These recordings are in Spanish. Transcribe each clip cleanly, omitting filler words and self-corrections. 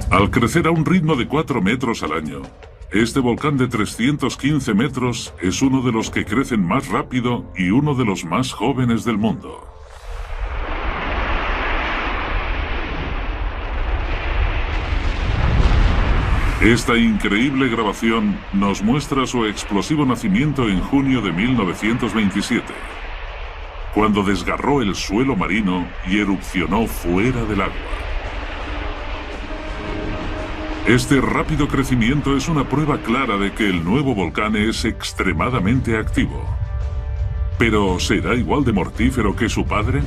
Al crecer a un ritmo de 4 metros al año, este volcán de 315 metros es uno de los que crecen más rápido y uno de los más jóvenes del mundo. Esta increíble grabación nos muestra su explosivo nacimiento en junio de 1927, cuando desgarró el suelo marino y erupcionó fuera del agua. Este rápido crecimiento es una prueba clara de que el nuevo volcán es extremadamente activo. ¿Pero será igual de mortífero que su padre?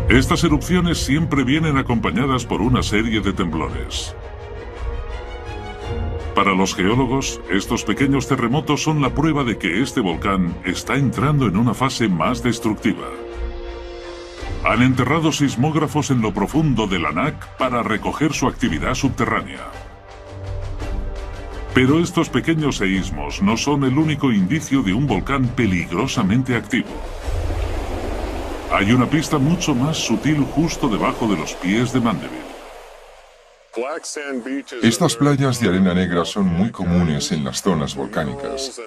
Estas erupciones siempre vienen acompañadas por una serie de temblores. Para los geólogos, estos pequeños terremotos son la prueba de que este volcán está entrando en una fase más destructiva. Han enterrado sismógrafos en lo profundo del Anak para recoger su actividad subterránea. Pero estos pequeños seísmos no son el único indicio de un volcán peligrosamente activo. Hay una pista mucho más sutil justo debajo de los pies de Mandeville. Estas playas de arena negra son muy comunes en las zonas volcánicas.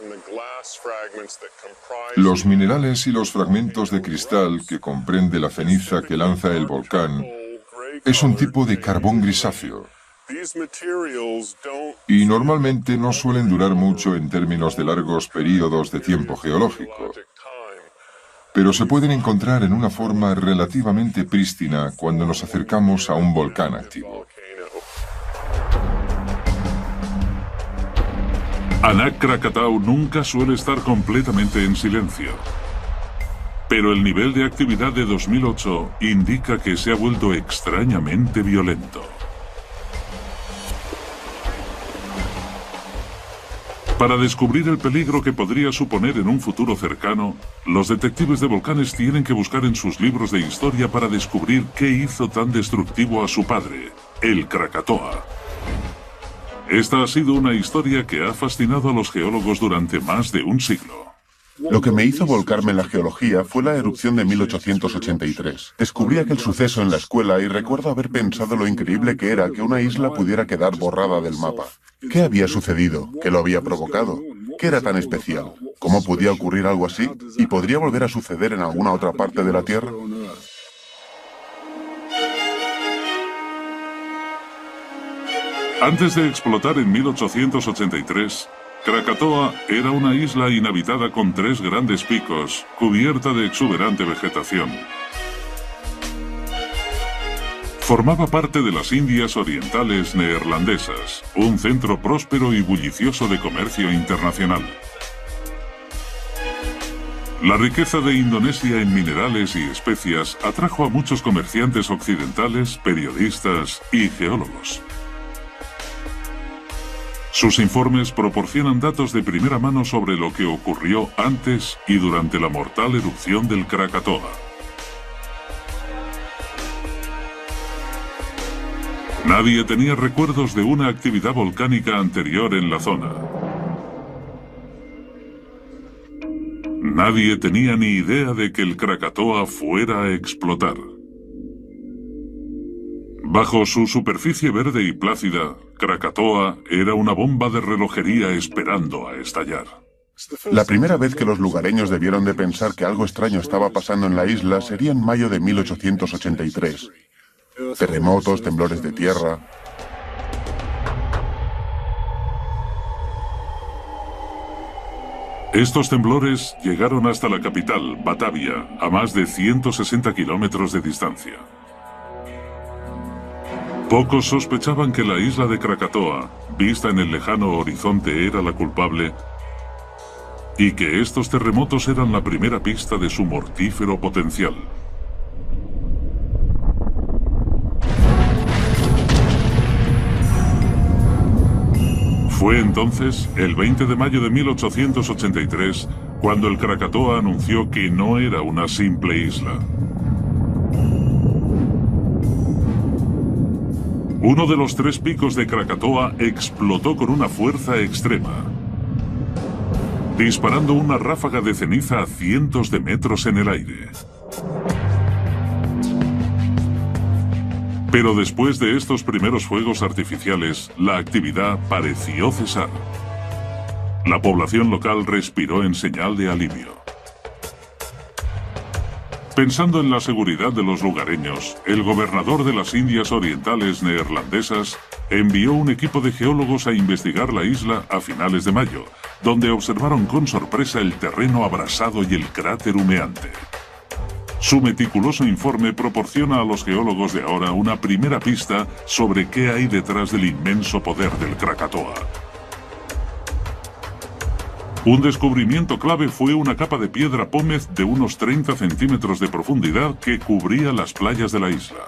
Los minerales y los fragmentos de cristal que comprende la ceniza que lanza el volcán es un tipo de carbón grisáceo. Y normalmente no suelen durar mucho en términos de largos periodos de tiempo geológico. Pero se pueden encontrar en una forma relativamente prístina cuando nos acercamos a un volcán activo. Anak Krakatau nunca suele estar completamente en silencio. Pero el nivel de actividad de 2008 indica que se ha vuelto extrañamente violento. Para descubrir el peligro que podría suponer en un futuro cercano, los detectives de volcanes tienen que buscar en sus libros de historia para descubrir qué hizo tan destructivo a su padre, el Krakatoa. Esta ha sido una historia que ha fascinado a los geólogos durante más de un siglo. Lo que me hizo volcarme en la geología fue la erupción de 1883. Descubrí aquel suceso en la escuela y recuerdo haber pensado lo increíble que era que una isla pudiera quedar borrada del mapa. ¿Qué había sucedido? ¿Qué lo había provocado? ¿Qué era tan especial? ¿Cómo podía ocurrir algo así? ¿Y podría volver a suceder en alguna otra parte de la Tierra? Antes de explotar en 1883, Krakatoa era una isla inhabitada con 3 grandes picos, cubierta de exuberante vegetación. Formaba parte de las Indias Orientales Neerlandesas, un centro próspero y bullicioso de comercio internacional. La riqueza de Indonesia en minerales y especias atrajo a muchos comerciantes occidentales, periodistas y geólogos. Sus informes proporcionan datos de primera mano sobre lo que ocurrió antes y durante la mortal erupción del Krakatoa. Nadie tenía recuerdos de una actividad volcánica anterior en la zona. Nadie tenía ni idea de que el Krakatoa fuera a explotar. Bajo su superficie verde y plácida, Krakatoa era una bomba de relojería esperando a estallar. La primera vez que los lugareños debieron de pensar que algo extraño estaba pasando en la isla sería en mayo de 1883. Terremotos, temblores de tierra. Estos temblores llegaron hasta la capital, Batavia, a más de 160 kilómetros de distancia. Pocos sospechaban que la isla de Krakatoa, vista en el lejano horizonte, era la culpable y que estos terremotos eran la primera pista de su mortífero potencial. Fue entonces, el 20 de mayo de 1883, cuando el Krakatoa anunció que no era una simple isla. Uno de los 3 picos de Krakatoa explotó con una fuerza extrema. disparando una ráfaga de ceniza a cientos de metros en el aire. Pero después de estos primeros fuegos artificiales, la actividad pareció cesar. La población local respiró en señal de alivio. Pensando en la seguridad de los lugareños, el gobernador de las Indias Orientales neerlandesas envió un equipo de geólogos a investigar la isla a finales de mayo, donde observaron con sorpresa el terreno abrasado y el cráter humeante. Su meticuloso informe proporciona a los geólogos de ahora una primera pista sobre qué hay detrás del inmenso poder del Krakatoa. Un descubrimiento clave fue una capa de piedra pómez de unos 30 centímetros de profundidad que cubría las playas de la isla.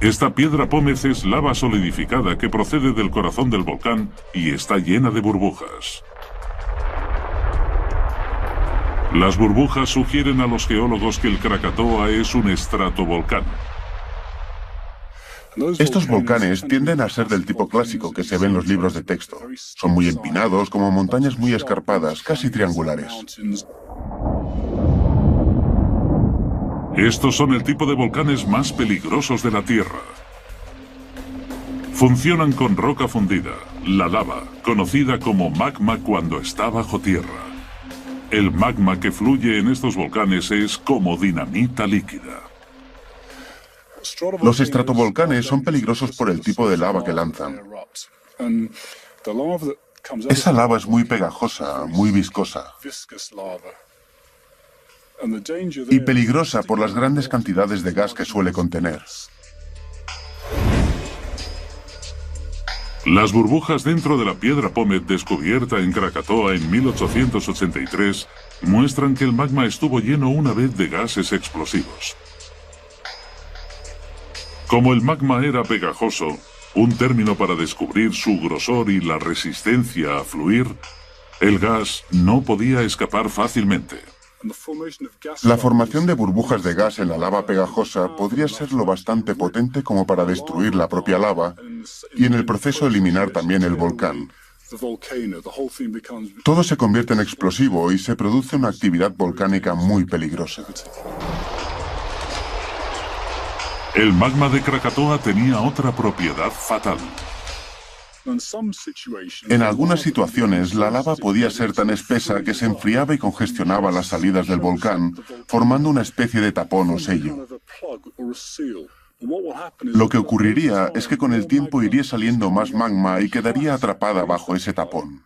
Esta piedra pómez es lava solidificada que procede del corazón del volcán y está llena de burbujas. Las burbujas sugieren a los geólogos que el Krakatoa es un estratovolcán. Estos volcanes tienden a ser del tipo clásico que se ve en los libros de texto. Son muy empinados, como montañas muy escarpadas, casi triangulares. Estos son el tipo de volcanes más peligrosos de la Tierra. Funcionan con roca fundida, la lava, conocida como magma cuando está bajo tierra. El magma que fluye en estos volcanes es como dinamita líquida. Los estratovolcanes son peligrosos por el tipo de lava que lanzan. Esa lava es muy pegajosa, muy viscosa. Y peligrosa por las grandes cantidades de gas que suele contener. Las burbujas dentro de la piedra pómez descubierta en Krakatoa en 1883 muestran que el magma estuvo lleno una vez de gases explosivos. Como el magma era pegajoso, un término para descubrir su grosor y la resistencia a fluir, el gas no podía escapar fácilmente. La formación de burbujas de gas en la lava pegajosa podría ser lo bastante potente como para destruir la propia lava y en el proceso eliminar también el volcán. Todo se convierte en explosivo y se produce una actividad volcánica muy peligrosa. El magma de Krakatoa tenía otra propiedad fatal. En algunas situaciones, la lava podía ser tan espesa que se enfriaba y congestionaba las salidas del volcán, formando una especie de tapón o sello. Lo que ocurriría es que con el tiempo iría saliendo más magma y quedaría atrapada bajo ese tapón.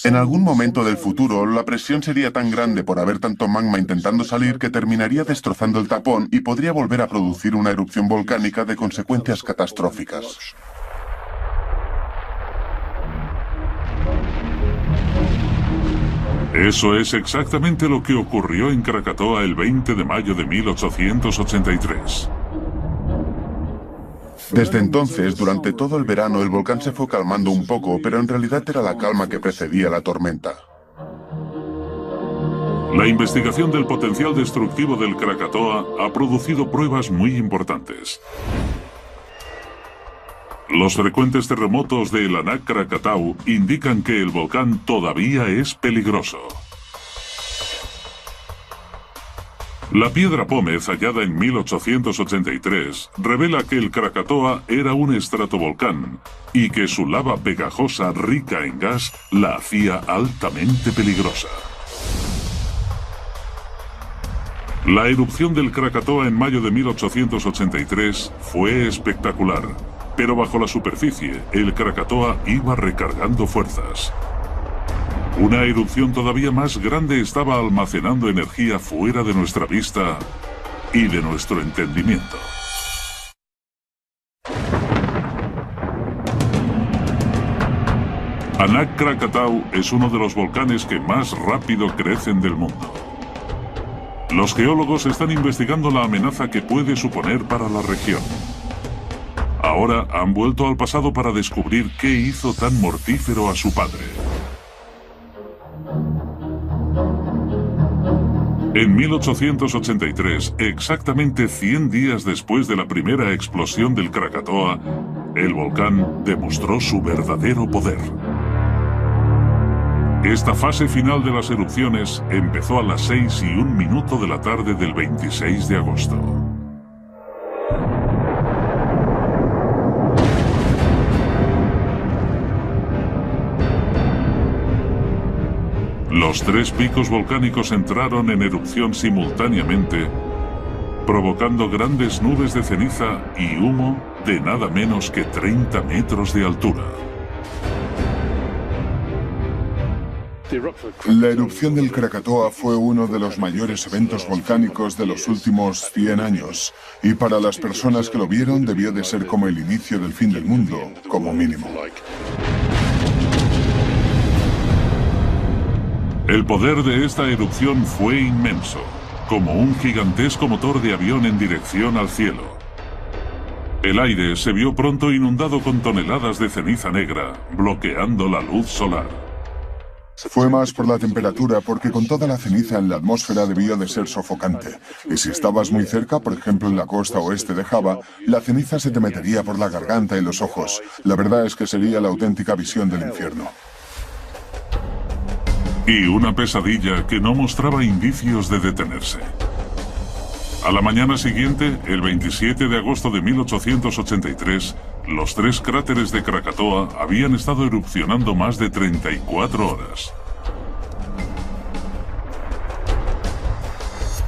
En algún momento del futuro, la presión sería tan grande por haber tanto magma intentando salir que terminaría destrozando el tapón y podría volver a producir una erupción volcánica de consecuencias catastróficas. Eso es exactamente lo que ocurrió en Krakatoa el 20 de mayo de 1883. Desde entonces, durante todo el verano, el volcán se fue calmando un poco, pero en realidad era la calma que precedía la tormenta. La investigación del potencial destructivo del Krakatoa ha producido pruebas muy importantes. Los frecuentes terremotos de el Anak Krakatau indican que el volcán todavía es peligroso. La piedra pómez hallada en 1883 revela que el Krakatoa era un estratovolcán y que su lava pegajosa rica en gas la hacía altamente peligrosa. La erupción del Krakatoa en mayo de 1883 fue espectacular, pero bajo la superficie el Krakatoa iba recargando fuerzas. Una erupción todavía más grande estaba almacenando energía fuera de nuestra vista y de nuestro entendimiento. Anak Krakatau es uno de los volcanes que más rápido crecen del mundo. Los geólogos están investigando la amenaza que puede suponer para la región. Ahora han vuelto al pasado para descubrir qué hizo tan mortífero a su padre. En 1883, exactamente 100 días después de la primera explosión del Krakatoa, el volcán demostró su verdadero poder. Esta fase final de las erupciones empezó a las 6:01 de la tarde del 26 de agosto. Los 3 picos volcánicos entraron en erupción simultáneamente, provocando grandes nubes de ceniza y humo de nada menos que 30 metros de altura. La erupción del Krakatoa fue uno de los mayores eventos volcánicos de los últimos 100 años, y para las personas que lo vieron debió de ser como el inicio del fin del mundo, como mínimo. El poder de esta erupción fue inmenso, como un gigantesco motor de avión en dirección al cielo. El aire se vio pronto inundado con toneladas de ceniza negra, bloqueando la luz solar. Fue más por la temperatura, porque con toda la ceniza en la atmósfera debió de ser sofocante. Y si estabas muy cerca, por ejemplo en la costa oeste de Java, la ceniza se te metería por la garganta y los ojos. La verdad es que sería la auténtica visión del infierno. Y una pesadilla que no mostraba indicios de detenerse. A la mañana siguiente, el 27 de agosto de 1883, los 3 cráteres de Krakatoa habían estado erupcionando más de 34 horas.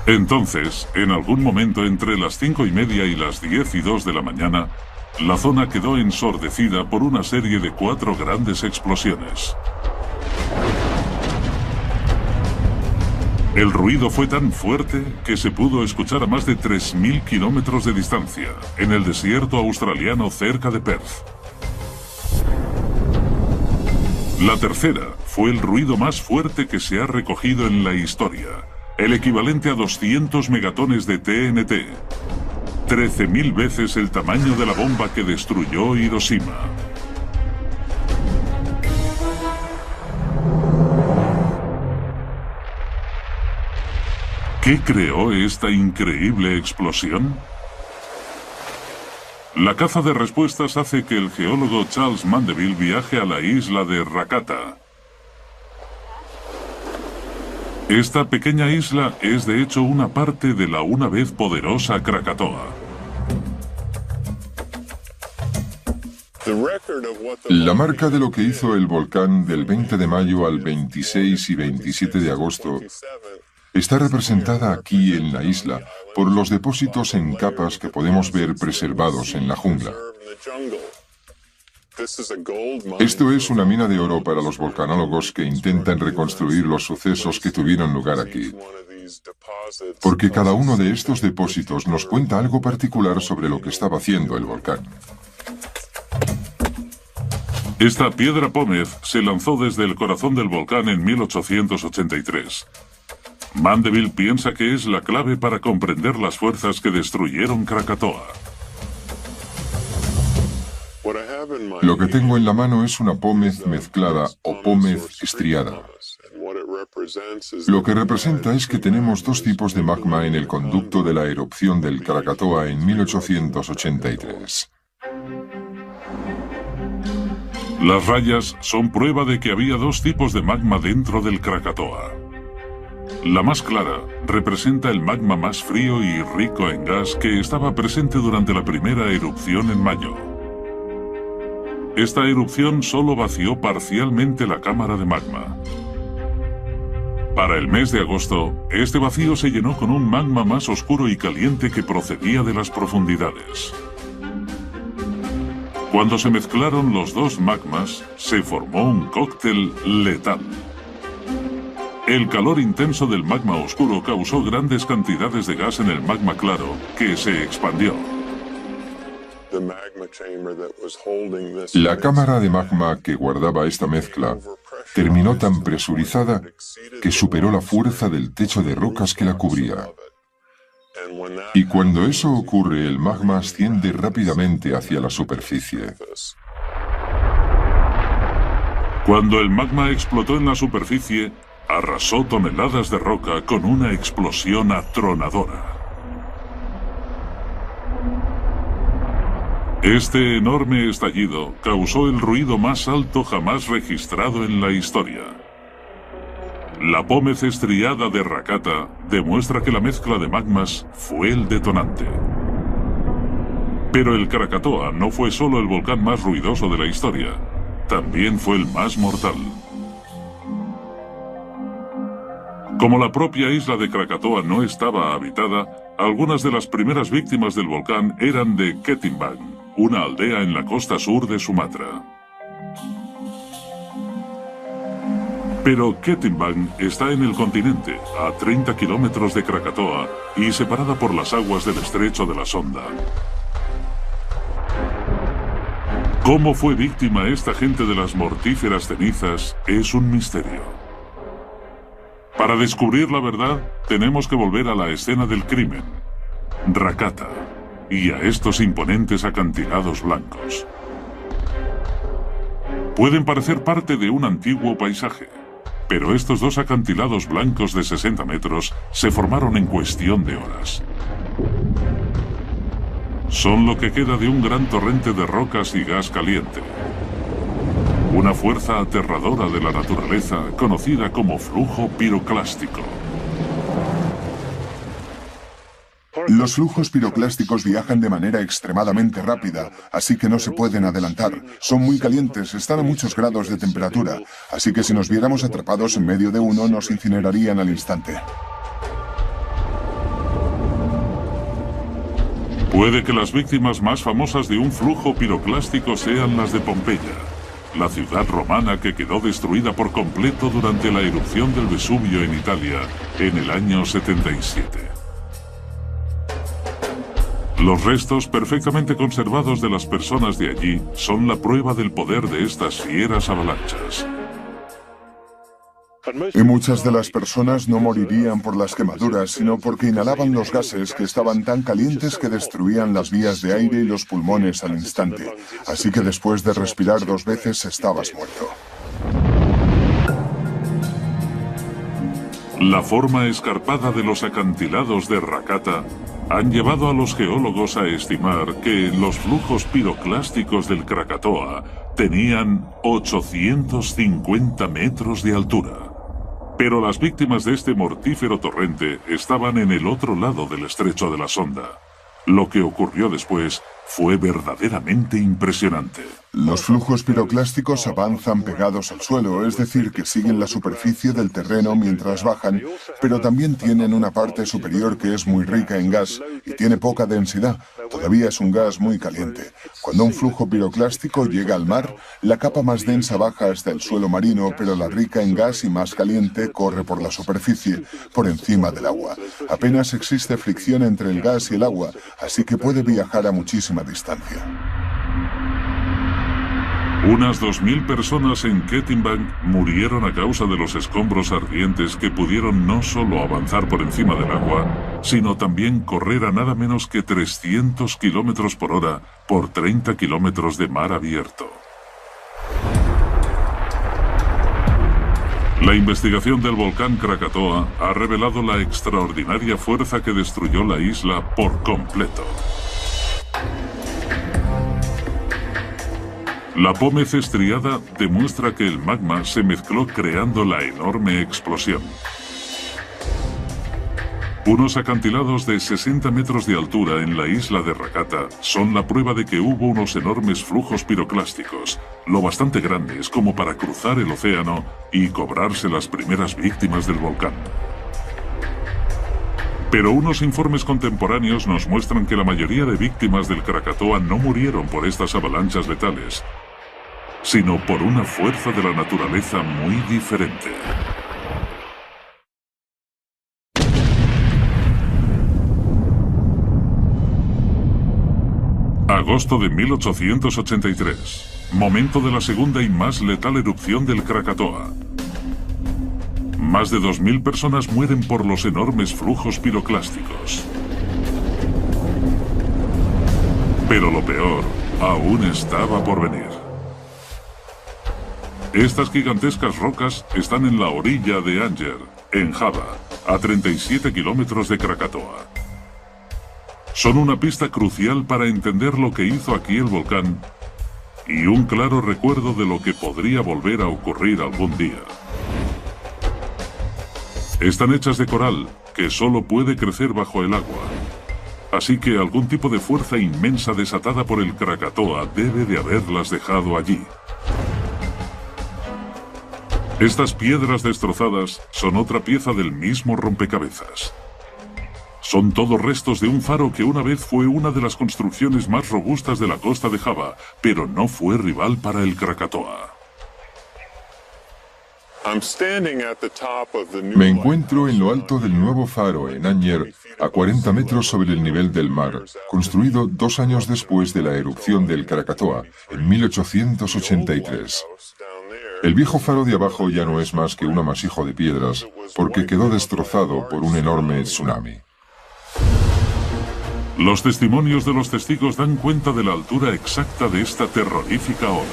Entonces, en algún momento entre las 5:30 y las 10:02 de la mañana, la zona quedó ensordecida por una serie de 4 grandes explosiones. El ruido fue tan fuerte que se pudo escuchar a más de 3.000 kilómetros de distancia, en el desierto australiano cerca de Perth. La tercera fue el ruido más fuerte que se ha recogido en la historia, el equivalente a 200 megatones de TNT, 13.000 veces el tamaño de la bomba que destruyó Hiroshima. ¿Qué creó esta increíble explosión? La caza de respuestas hace que el geólogo Charles Mandeville viaje a la isla de Rakata. Esta pequeña isla es de hecho una parte de la una vez poderosa Krakatoa. La marca de lo que hizo el volcán del 20 de mayo al 26 y 27 de agosto está representada aquí en la isla por los depósitos en capas que podemos ver preservados en la jungla. Esto es una mina de oro para los volcanólogos que intentan reconstruir los sucesos que tuvieron lugar aquí. Porque cada uno de estos depósitos nos cuenta algo particular sobre lo que estaba haciendo el volcán. Esta piedra pómez se lanzó desde el corazón del volcán en 1883. Mandeville piensa que es la clave para comprender las fuerzas que destruyeron Krakatoa. Lo que tengo en la mano es una pómez mezclada o pómez estriada. Lo que representa es que tenemos 2 tipos de magma en el conducto de la erupción del Krakatoa en 1883. Las rayas son prueba de que había 2 tipos de magma dentro del Krakatoa. La más clara representa el magma más frío y rico en gas que estaba presente durante la primera erupción en mayo. Esta erupción solo vació parcialmente la cámara de magma. Para el mes de agosto, este vacío se llenó con un magma más oscuro y caliente que procedía de las profundidades. Cuando se mezclaron los 2 magmas, se formó un cóctel letal. El calor intenso del magma oscuro causó grandes cantidades de gas en el magma claro, que se expandió. La cámara de magma que guardaba esta mezcla terminó tan presurizada que superó la fuerza del techo de rocas que la cubría. Y cuando eso ocurre, el magma asciende rápidamente hacia la superficie. Cuando el magma explotó en la superficie, arrasó toneladas de roca con una explosión atronadora. Este enorme estallido causó el ruido más alto jamás registrado en la historia. La pómez estriada de Rakata demuestra que la mezcla de magmas fue el detonante. Pero el Krakatoa no fue solo el volcán más ruidoso de la historia, también fue el más mortal. Como la propia isla de Krakatoa no estaba habitada, algunas de las primeras víctimas del volcán eran de Ketimbang, una aldea en la costa sur de Sumatra. Pero Ketimbang está en el continente, a 30 kilómetros de Krakatoa y separada por las aguas del estrecho de la Sonda. ¿Cómo fue víctima esta gente de las mortíferas cenizas? Es un misterio. Para descubrir la verdad, tenemos que volver a la escena del crimen, Rakata, y a estos imponentes acantilados blancos. Pueden parecer parte de un antiguo paisaje, pero estos dos acantilados blancos de 60 metros se formaron en cuestión de horas. Son lo que queda de un gran torrente de rocas y gas caliente. Una fuerza aterradora de la naturaleza conocida como flujo piroclástico. Los flujos piroclásticos viajan de manera extremadamente rápida, así que no se pueden adelantar. Son muy calientes, están a muchos grados de temperatura, así que si nos viéramos atrapados en medio de uno, nos incinerarían al instante. Puede que las víctimas más famosas de un flujo piroclástico sean las de Pompeya, la ciudad romana que quedó destruida por completo durante la erupción del Vesubio en Italia en el año 77. Los restos perfectamente conservados de las personas de allí son la prueba del poder de estas fieras avalanchas. Y muchas de las personas no morirían por las quemaduras, sino porque inhalaban los gases que estaban tan calientes que destruían las vías de aire y los pulmones al instante. Así que después de respirar 2 veces estabas muerto. La forma escarpada de los acantilados de Rakata han llevado a los geólogos a estimar que los flujos piroclásticos del Krakatoa tenían 850 metros de altura. Pero las víctimas de este mortífero torrente estaban en el otro lado del estrecho de la Sonda. Lo que ocurrió después fue verdaderamente impresionante. Los flujos piroclásticos avanzan pegados al suelo, es decir, que siguen la superficie del terreno mientras bajan, pero también tienen una parte superior que es muy rica en gas y tiene poca densidad. Todavía es un gas muy caliente. Cuando un flujo piroclástico llega al mar, la capa más densa baja hasta el suelo marino, pero la rica en gas y más caliente corre por la superficie, por encima del agua. Apenas existe fricción entre el gas y el agua, así que puede viajar a muchísima distancia. Unas 2000 personas en Ketimbang murieron a causa de los escombros ardientes que pudieron no solo avanzar por encima del agua, sino también correr a nada menos que 300 kilómetros por hora por 30 kilómetros de mar abierto. La investigación del volcán Krakatoa ha revelado la extraordinaria fuerza que destruyó la isla por completo. La pómez estriada demuestra que el magma se mezcló creando la enorme explosión. Unos acantilados de 60 metros de altura en la isla de Rakata son la prueba de que hubo unos enormes flujos piroclásticos, lo bastante grandes como para cruzar el océano y cobrarse las primeras víctimas del volcán. Pero unos informes contemporáneos nos muestran que la mayoría de víctimas del Krakatoa no murieron por estas avalanchas letales, sino por una fuerza de la naturaleza muy diferente. Agosto de 1883, momento de la segunda y más letal erupción del Krakatoa. Más de 2000 personas mueren por los enormes flujos piroclásticos. Pero lo peor aún estaba por venir. Estas gigantescas rocas están en la orilla de Anger, en Java, a 37 kilómetros de Krakatoa. Son una pista crucial para entender lo que hizo aquí el volcán y un claro recuerdo de lo que podría volver a ocurrir algún día. Están hechas de coral, que solo puede crecer bajo el agua. Así que algún tipo de fuerza inmensa desatada por el Krakatoa debe de haberlas dejado allí. Estas piedras destrozadas son otra pieza del mismo rompecabezas. Son todos restos de un faro que una vez fue una de las construcciones más robustas de la costa de Java, pero no fue rival para el Krakatoa. Me encuentro en lo alto del nuevo faro en Anjer, a 40 metros sobre el nivel del mar, construido 2 años después de la erupción del Krakatoa, en 1883. El viejo faro de abajo ya no es más que un amasijo de piedras, porque quedó destrozado por un enorme tsunami. Los testimonios de los testigos dan cuenta de la altura exacta de esta terrorífica ola.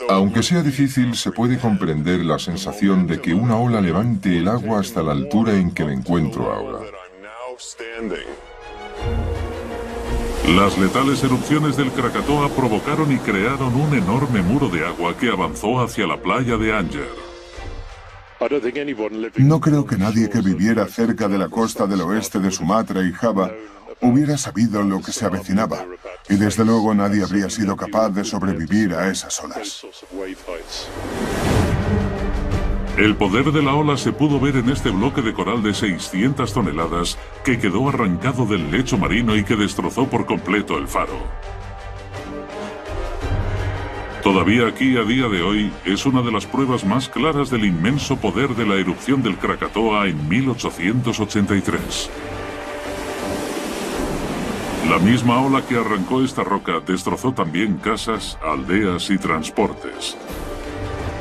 Aunque sea difícil, se puede comprender la sensación de que una ola levante el agua hasta la altura en que me encuentro ahora. Las letales erupciones del Krakatoa provocaron y crearon un enorme muro de agua que avanzó hacia la playa de Anjer. No creo que nadie que viviera cerca de la costa del oeste de Sumatra y Java hubiera sabido lo que se avecinaba, y desde luego nadie habría sido capaz de sobrevivir a esas olas. El poder de la ola se pudo ver en este bloque de coral de 600 toneladas que quedó arrancado del lecho marino y que destrozó por completo el faro. Todavía aquí, a día de hoy, es una de las pruebas más claras del inmenso poder de la erupción del Krakatoa en 1883. La misma ola que arrancó esta roca destrozó también casas, aldeas y transportes,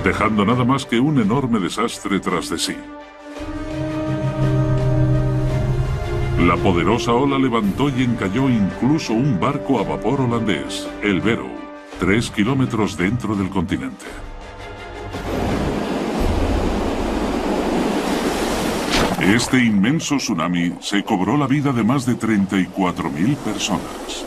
dejando nada más que un enorme desastre tras de sí. La poderosa ola levantó y encalló incluso un barco a vapor holandés, el Vero, 3 kilómetros dentro del continente. Este inmenso tsunami se cobró la vida de más de 34.000 personas.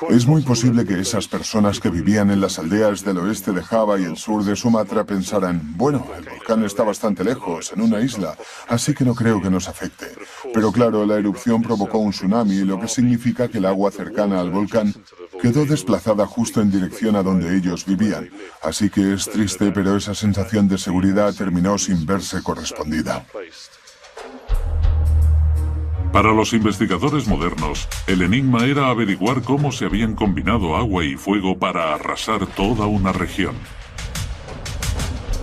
Es muy posible que esas personas que vivían en las aldeas del oeste de Java y el sur de Sumatra pensaran, bueno, el volcán está bastante lejos, en una isla, así que no creo que nos afecte. Pero claro, la erupción provocó un tsunami, lo que significa que el agua cercana al volcán quedó desplazada justo en dirección a donde ellos vivían. Así que es triste, pero esa sensación de seguridad terminó sin verse correspondida. Para los investigadores modernos, el enigma era averiguar cómo se habían combinado agua y fuego para arrasar toda una región.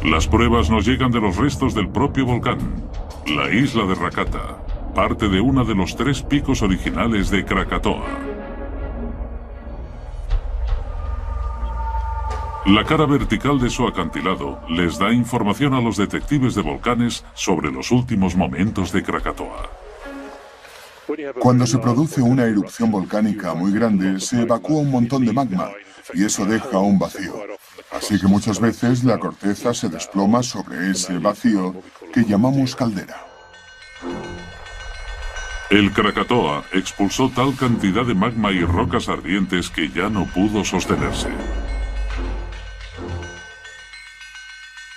Las pruebas nos llegan de los restos del propio volcán, la isla de Rakata, parte de uno de los 3 picos originales de Krakatoa. La cara vertical de su acantilado les da información a los detectives de volcanes sobre los últimos momentos de Krakatoa. Cuando se produce una erupción volcánica muy grande, se evacúa un montón de magma, y eso deja un vacío. Así que muchas veces la corteza se desploma sobre ese vacío que llamamos caldera. El Krakatoa expulsó tal cantidad de magma y rocas ardientes que ya no pudo sostenerse.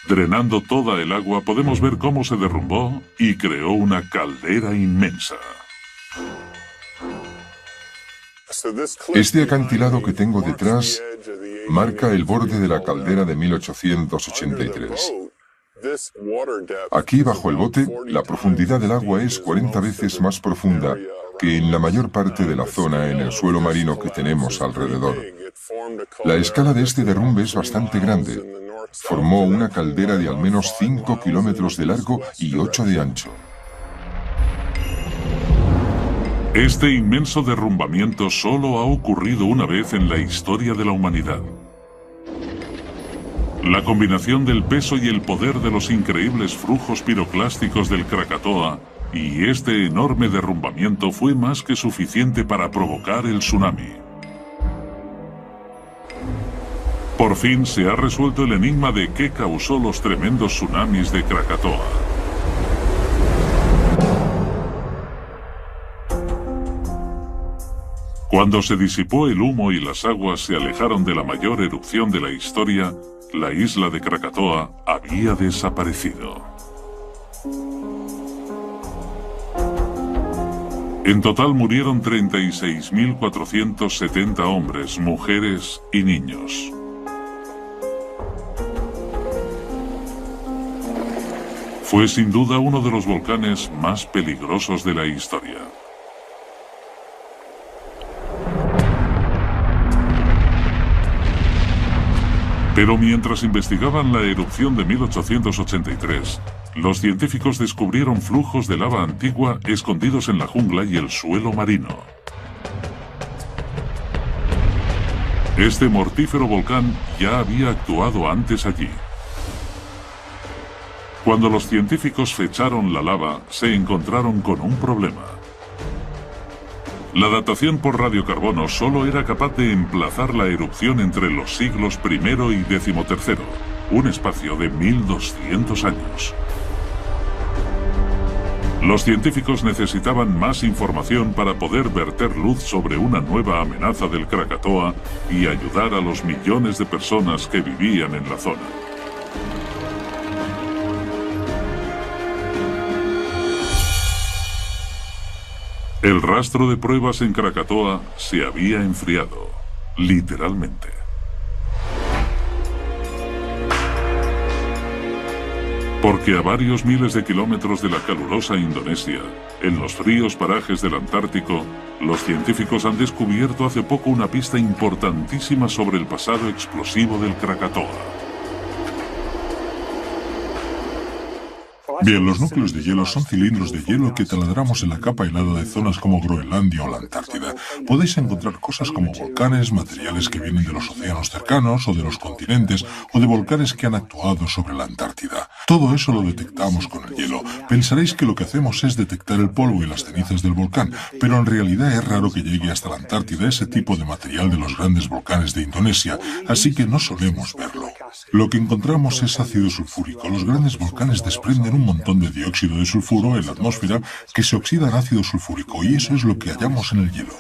Drenando toda el agua, podemos ver cómo se derrumbó y creó una caldera inmensa. Este acantilado que tengo detrás marca el borde de la caldera de 1883. Aquí bajo el bote, la profundidad del agua es 40 veces más profunda que en la mayor parte de la zona en el suelo marino que tenemos alrededor. La escala de este derrumbe es bastante grande. Formó una caldera de al menos 5 kilómetros de largo y 8 de ancho. Este inmenso derrumbamiento solo ha ocurrido una vez en la historia de la humanidad. La combinación del peso y el poder de los increíbles flujos piroclásticos del Krakatoa y este enorme derrumbamiento fue más que suficiente para provocar el tsunami. Por fin se ha resuelto el enigma de qué causó los tremendos tsunamis de Krakatoa. Cuando se disipó el humo y las aguas se alejaron de la mayor erupción de la historia, la isla de Krakatoa había desaparecido. En total murieron 36.470 hombres, mujeres y niños. Fue sin duda uno de los volcanes más peligrosos de la historia. Pero mientras investigaban la erupción de 1883, los científicos descubrieron flujos de lava antigua escondidos en la jungla y el suelo marino. Este mortífero volcán ya había actuado antes allí. Cuando los científicos fecharon la lava, se encontraron con un problema. La datación por radiocarbono solo era capaz de emplazar la erupción entre los siglos I y XIII, un espacio de 1200 años. Los científicos necesitaban más información para poder verter luz sobre una nueva amenaza del Krakatoa y ayudar a los millones de personas que vivían en la zona. El rastro de pruebas en Krakatoa se había enfriado, literalmente. Porque a varios miles de kilómetros de la calurosa Indonesia, en los fríos parajes del Antártico, los científicos han descubierto hace poco una pista importantísima sobre el pasado explosivo del Krakatoa. Bien, los núcleos de hielo son cilindros de hielo que taladramos en la capa helada de zonas como Groenlandia o la Antártida. Podéis encontrar cosas como volcanes, materiales que vienen de los océanos cercanos o de los continentes, o de volcanes que han actuado sobre la Antártida. Todo eso lo detectamos con el hielo. Pensaréis que lo que hacemos es detectar el polvo y las cenizas del volcán, pero en realidad es raro que llegue hasta la Antártida ese tipo de material de los grandes volcanes de Indonesia, así que no solemos verlo. Lo que encontramos es ácido sulfúrico. Los grandes volcanes desprenden un montón de dióxido de sulfuro en la atmósfera que se oxida en ácido sulfúrico, y eso es lo que hallamos en el hielo.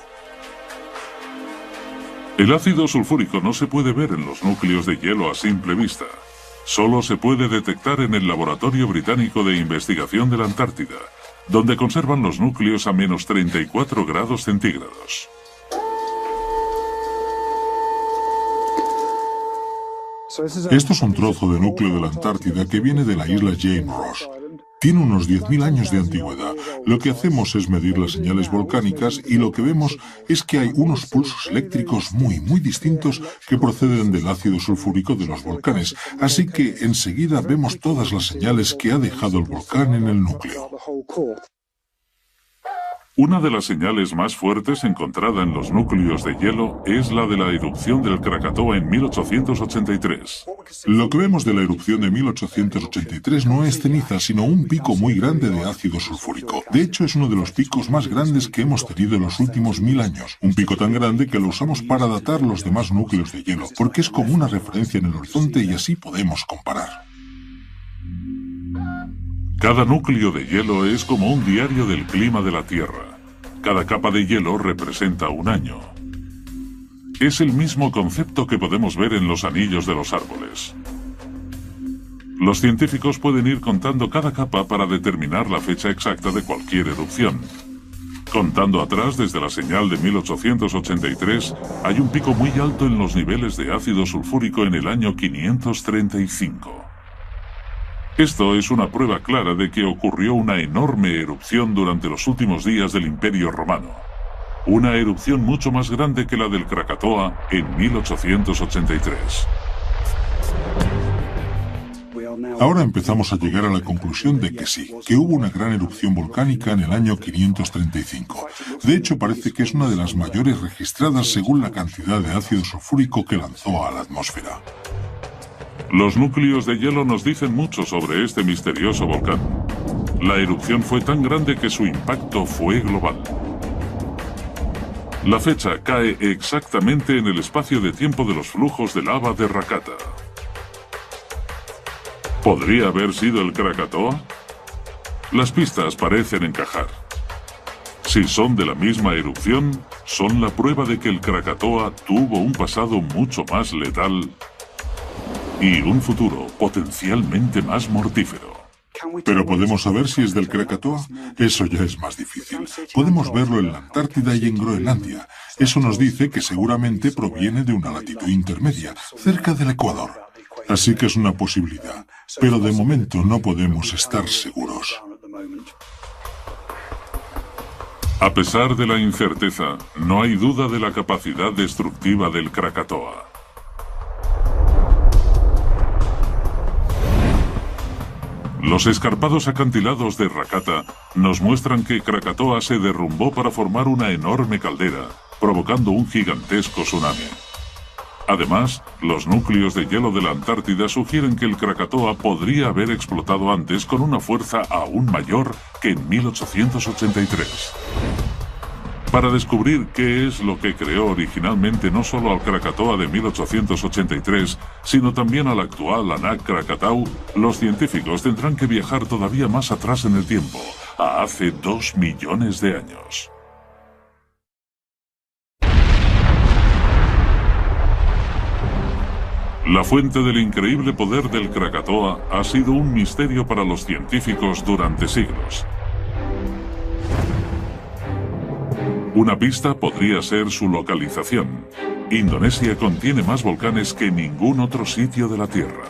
El ácido sulfúrico no se puede ver en los núcleos de hielo a simple vista. Solo se puede detectar en el Laboratorio Británico de Investigación de la Antártida, donde conservan los núcleos a menos 34 grados centígrados. Esto es un trozo de núcleo de la Antártida que viene de la isla James Ross. Tiene unos 10.000 años de antigüedad. Lo que hacemos es medir las señales volcánicas y lo que vemos es que hay unos pulsos eléctricos muy distintos que proceden del ácido sulfúrico de los volcanes. Así que enseguida vemos todas las señales que ha dejado el volcán en el núcleo. Una de las señales más fuertes encontrada en los núcleos de hielo es la de la erupción del Krakatoa en 1883. Lo que vemos de la erupción de 1883 no es ceniza, sino un pico muy grande de ácido sulfúrico. De hecho, es uno de los picos más grandes que hemos tenido en los últimos 1000 años. Un pico tan grande que lo usamos para datar los demás núcleos de hielo, porque es como una referencia en el horizonte y así podemos comparar. Cada núcleo de hielo es como un diario del clima de la Tierra. Cada capa de hielo representa un año. Es el mismo concepto que podemos ver en los anillos de los árboles. Los científicos pueden ir contando cada capa para determinar la fecha exacta de cualquier erupción. Contando atrás desde la señal de 1883, hay un pico muy alto en los niveles de ácido sulfúrico en el año 535. Esto es una prueba clara de que ocurrió una enorme erupción durante los últimos días del Imperio Romano. Una erupción mucho más grande que la del Krakatoa en 1883. Ahora empezamos a llegar a la conclusión de que sí, que hubo una gran erupción volcánica en el año 535. De hecho, parece que es una de las mayores registradas según la cantidad de ácido sulfúrico que lanzó a la atmósfera. Los núcleos de hielo nos dicen mucho sobre este misterioso volcán. La erupción fue tan grande que su impacto fue global. La fecha cae exactamente en el espacio de tiempo de los flujos de lava de Rakata. ¿Podría haber sido el Krakatoa? Las pistas parecen encajar. Si son de la misma erupción, son la prueba de que el Krakatoa tuvo un pasado mucho más letal y un futuro potencialmente más mortífero. ¿Pero podemos saber si es del Krakatoa? Eso ya es más difícil. Podemos verlo en la Antártida y en Groenlandia. Eso nos dice que seguramente proviene de una latitud intermedia, cerca del Ecuador. Así que es una posibilidad, pero de momento no podemos estar seguros. A pesar de la incerteza, no hay duda de la capacidad destructiva del Krakatoa. Los escarpados acantilados de Rakata nos muestran que Krakatoa se derrumbó para formar una enorme caldera, provocando un gigantesco tsunami. Además, los núcleos de hielo de la Antártida sugieren que el Krakatoa podría haber explotado antes con una fuerza aún mayor que en 1883. Para descubrir qué es lo que creó originalmente no solo al Krakatoa de 1883, sino también al actual Anak Krakatau, los científicos tendrán que viajar todavía más atrás en el tiempo, a hace 2 millones de años. La fuente del increíble poder del Krakatoa ha sido un misterio para los científicos durante siglos. Una pista podría ser su localización. Indonesia contiene más volcanes que ningún otro sitio de la Tierra.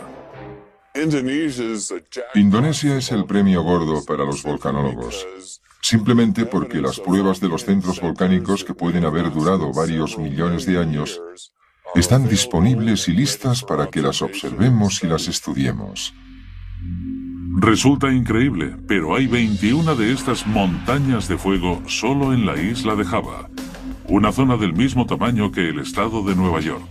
Indonesia es el premio gordo para los volcanólogos, simplemente porque las pruebas de los centros volcánicos, que pueden haber durado varios millones de años, están disponibles y listas para que las observemos y las estudiemos. Resulta increíble, pero hay 21 de estas montañas de fuego solo en la isla de Java, una zona del mismo tamaño que el estado de Nueva York.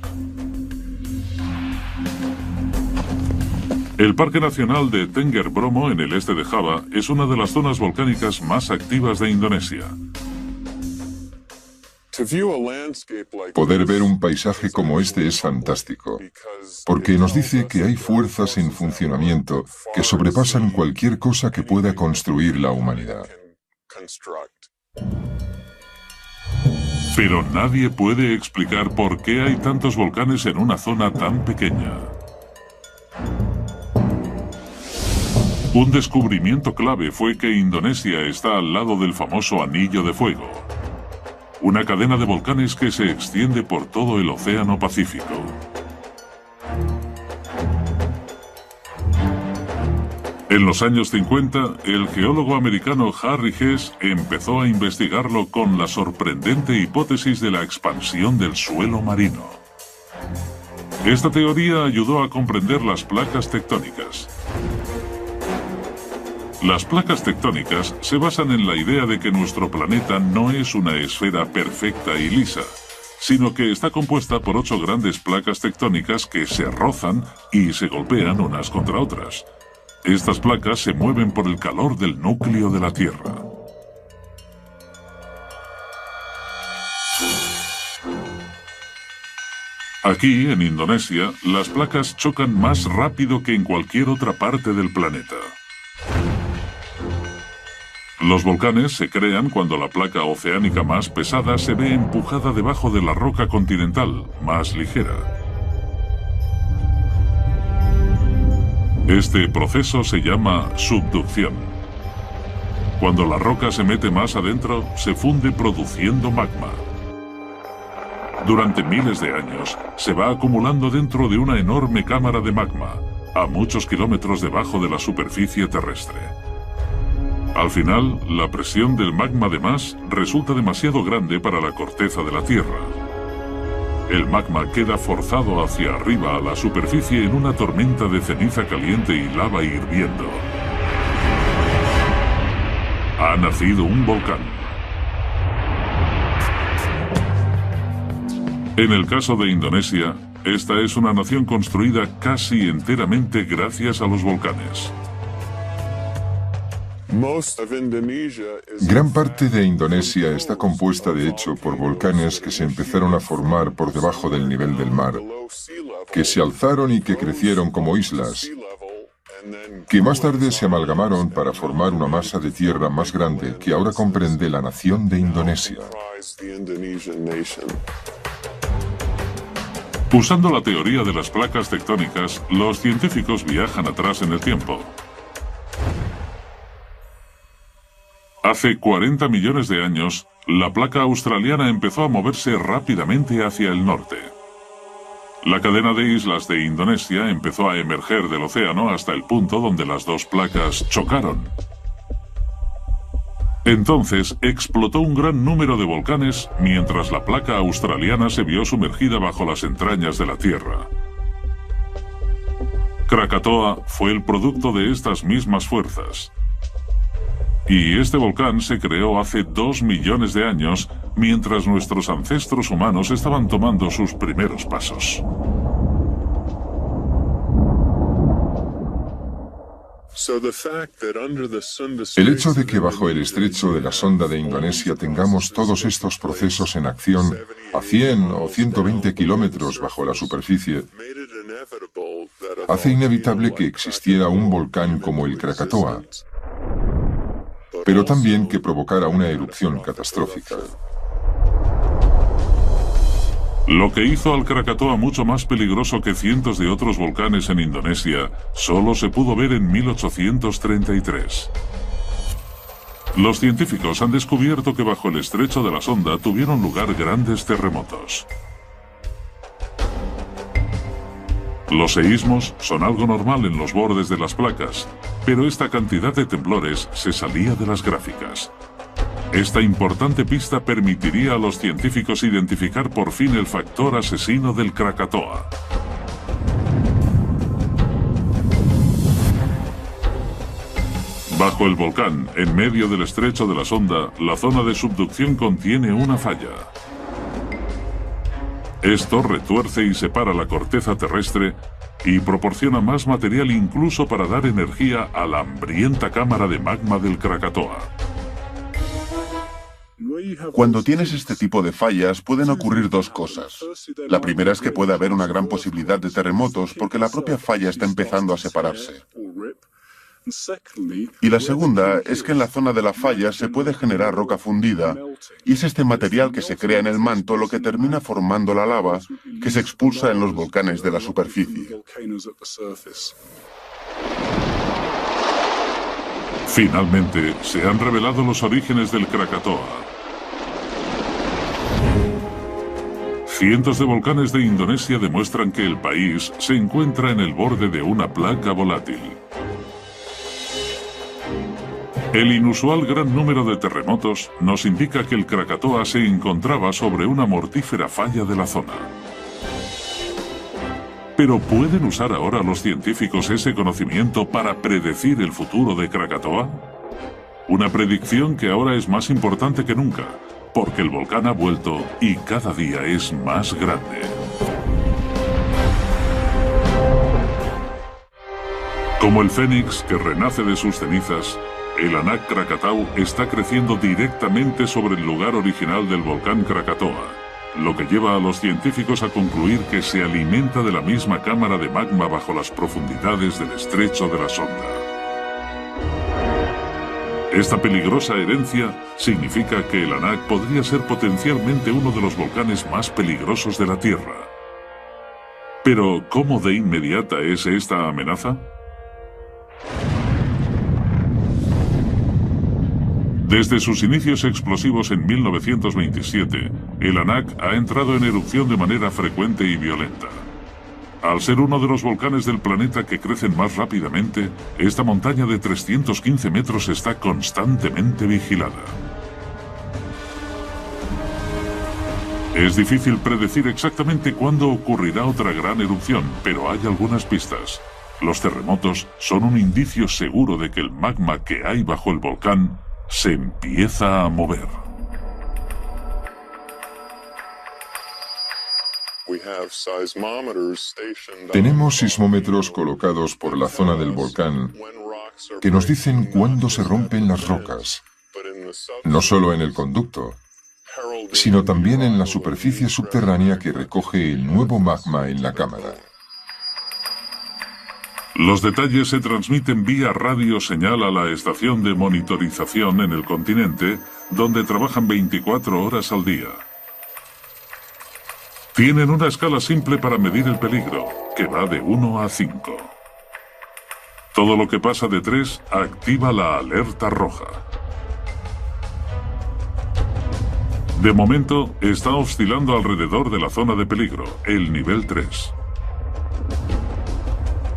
El Parque Nacional de Tengger Bromo, en el este de Java, es una de las zonas volcánicas más activas de Indonesia. Poder ver un paisaje como este es fantástico, porque nos dice que hay fuerzas en funcionamiento que sobrepasan cualquier cosa que pueda construir la humanidad. Pero nadie puede explicar por qué hay tantos volcanes en una zona tan pequeña. Un descubrimiento clave fue que Indonesia está al lado del famoso Anillo de Fuego, una cadena de volcanes que se extiende por todo el Océano Pacífico. En los años 50, el geólogo americano Harry Hess empezó a investigarlo con la sorprendente hipótesis de la expansión del suelo marino. Esta teoría ayudó a comprender las placas tectónicas. Las placas tectónicas se basan en la idea de que nuestro planeta no es una esfera perfecta y lisa, sino que está compuesta por 8 grandes placas tectónicas que se rozan y se golpean unas contra otras. Estas placas se mueven por el calor del núcleo de la Tierra. Aquí, en Indonesia, las placas chocan más rápido que en cualquier otra parte del planeta. Los volcanes se crean cuando la placa oceánica más pesada se ve empujada debajo de la roca continental, más ligera. Este proceso se llama subducción. Cuando la roca se mete más adentro, se funde produciendo magma. Durante miles de años, se va acumulando dentro de una enorme cámara de magma, a muchos kilómetros debajo de la superficie terrestre. Al final, la presión del magma de más resulta demasiado grande para la corteza de la Tierra. El magma queda forzado hacia arriba a la superficie en una tormenta de ceniza caliente y lava hirviendo. Ha nacido un volcán. En el caso de Indonesia, esta es una nación construida casi enteramente gracias a los volcanes. Gran parte de Indonesia está compuesta de hecho por volcanes que se empezaron a formar por debajo del nivel del mar, que se alzaron y que crecieron como islas, que más tarde se amalgamaron para formar una masa de tierra más grande que ahora comprende la nación de Indonesia. Usando la teoría de las placas tectónicas, los científicos viajan atrás en el tiempo. Hace 40 millones de años, la placa australiana empezó a moverse rápidamente hacia el norte. La cadena de islas de Indonesia empezó a emerger del océano hasta el punto donde las dos placas chocaron. Entonces explotó un gran número de volcanes mientras la placa australiana se vio sumergida bajo las entrañas de la Tierra. Krakatoa fue el producto de estas mismas fuerzas. Y este volcán se creó hace 2 millones de años mientras nuestros ancestros humanos estaban tomando sus primeros pasos. El hecho de que bajo el estrecho de la Sonda de Indonesia tengamos todos estos procesos en acción a 100 o 120 kilómetros bajo la superficie hace inevitable que existiera un volcán como el Krakatoa, pero también que provocara una erupción catastrófica. Lo que hizo al Krakatoa mucho más peligroso que cientos de otros volcanes en Indonesia solo se pudo ver en 1833. Los científicos han descubierto que bajo el estrecho de la Sonda tuvieron lugar grandes terremotos. Los seísmos son algo normal en los bordes de las placas, pero esta cantidad de temblores se salía de las gráficas. Esta importante pista permitiría a los científicos identificar por fin el factor asesino del Krakatoa. Bajo el volcán, en medio del estrecho de la Sonda, la zona de subducción contiene una falla. Esto retuerce y separa la corteza terrestre y proporciona más material incluso para dar energía a la hambrienta cámara de magma del Krakatoa. Cuando tienes este tipo de fallas, pueden ocurrir dos cosas. La primera es que puede haber una gran posibilidad de terremotos porque la propia falla está empezando a separarse. Y la segunda es que en la zona de la falla se puede generar roca fundida, y es este material que se crea en el manto lo que termina formando la lava que se expulsa en los volcanes de la superficie. Finalmente, se han revelado los orígenes del Krakatoa. Cientos de volcanes de Indonesia demuestran que el país se encuentra en el borde de una placa volátil. El inusual gran número de terremotos nos indica que el Krakatoa se encontraba sobre una mortífera falla de la zona. ¿Pero pueden usar ahora los científicos ese conocimiento para predecir el futuro de Krakatoa? Una predicción que ahora es más importante que nunca, porque el volcán ha vuelto y cada día es más grande. Como el fénix que renace de sus cenizas, el Anak Krakatau está creciendo directamente sobre el lugar original del volcán Krakatoa, lo que lleva a los científicos a concluir que se alimenta de la misma cámara de magma bajo las profundidades del estrecho de la Sonda. Esta peligrosa herencia significa que el Anak podría ser potencialmente uno de los volcanes más peligrosos de la Tierra. Pero, ¿cómo de inmediata es esta amenaza? Desde sus inicios explosivos en 1927, el Anak ha entrado en erupción de manera frecuente y violenta. Al ser uno de los volcanes del planeta que crecen más rápidamente, esta montaña de 315 metros está constantemente vigilada. Es difícil predecir exactamente cuándo ocurrirá otra gran erupción, pero hay algunas pistas. Los terremotos son un indicio seguro de que el magma que hay bajo el volcán se empieza a mover. Tenemos sismómetros colocados por la zona del volcán que nos dicen cuándo se rompen las rocas, no solo en el conducto, sino también en la superficie subterránea que recoge el nuevo magma en la cámara. Los detalles se transmiten vía radio señal a la estación de monitorización en el continente, donde trabajan 24 horas al día. Tienen una escala simple para medir el peligro, que va de 1 a 5. Todo lo que pasa de 3 activa la alerta roja. De momento, está oscilando alrededor de la zona de peligro, el nivel 3.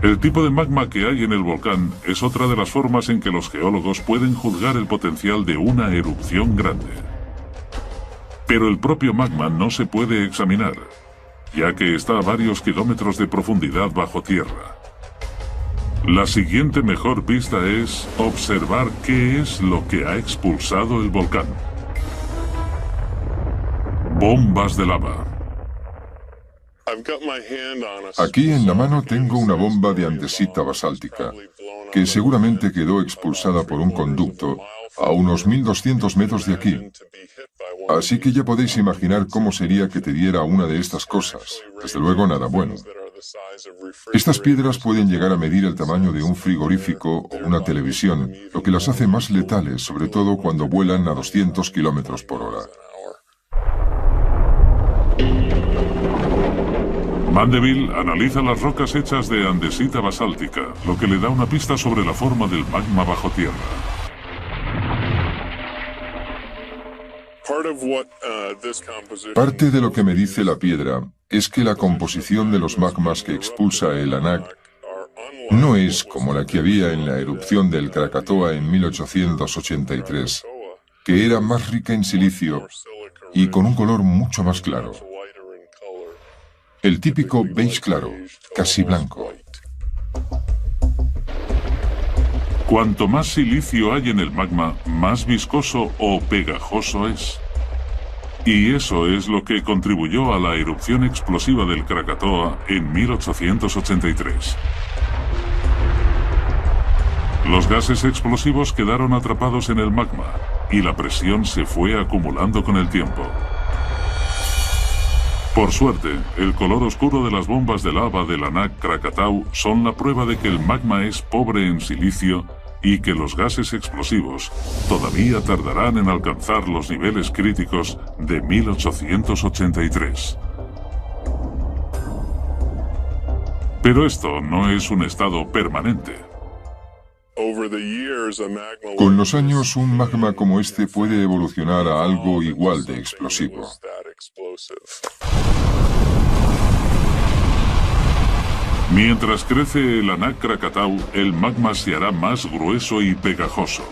El tipo de magma que hay en el volcán es otra de las formas en que los geólogos pueden juzgar el potencial de una erupción grande. Pero el propio magma no se puede examinar, ya que está a varios kilómetros de profundidad bajo tierra. La siguiente mejor pista es observar qué es lo que ha expulsado el volcán. Bombas de lava. Aquí en la mano tengo una bomba de andesita basáltica, que seguramente quedó expulsada por un conducto a unos 1200 metros de aquí. Así que ya podéis imaginar cómo sería que te diera una de estas cosas. Desde luego nada bueno. Estas piedras pueden llegar a medir el tamaño de un frigorífico o una televisión, lo que las hace más letales, sobre todo cuando vuelan a 200 kilómetros por hora. Mandeville analiza las rocas hechas de andesita basáltica, lo que le da una pista sobre la forma del magma bajo tierra. Parte de lo que me dice la piedra es que la composición de los magmas que expulsa el Anak no es como la que había en la erupción del Krakatoa en 1883, que era más rica en silicio y con un color mucho más claro. El típico beige claro, casi blanco. Cuanto más silicio hay en el magma, más viscoso o pegajoso es. Y eso es lo que contribuyó a la erupción explosiva del Krakatoa en 1883. Los gases explosivos quedaron atrapados en el magma y la presión se fue acumulando con el tiempo. Por suerte, el color oscuro de las bombas de lava del Anak Krakatau son la prueba de que el magma es pobre en silicio y que los gases explosivos todavía tardarán en alcanzar los niveles críticos de 1883. Pero esto no es un estado permanente. Con los años, un magma como este puede evolucionar a algo igual de explosivo. Mientras crece el Anak Krakatau, el magma se hará más grueso y pegajoso.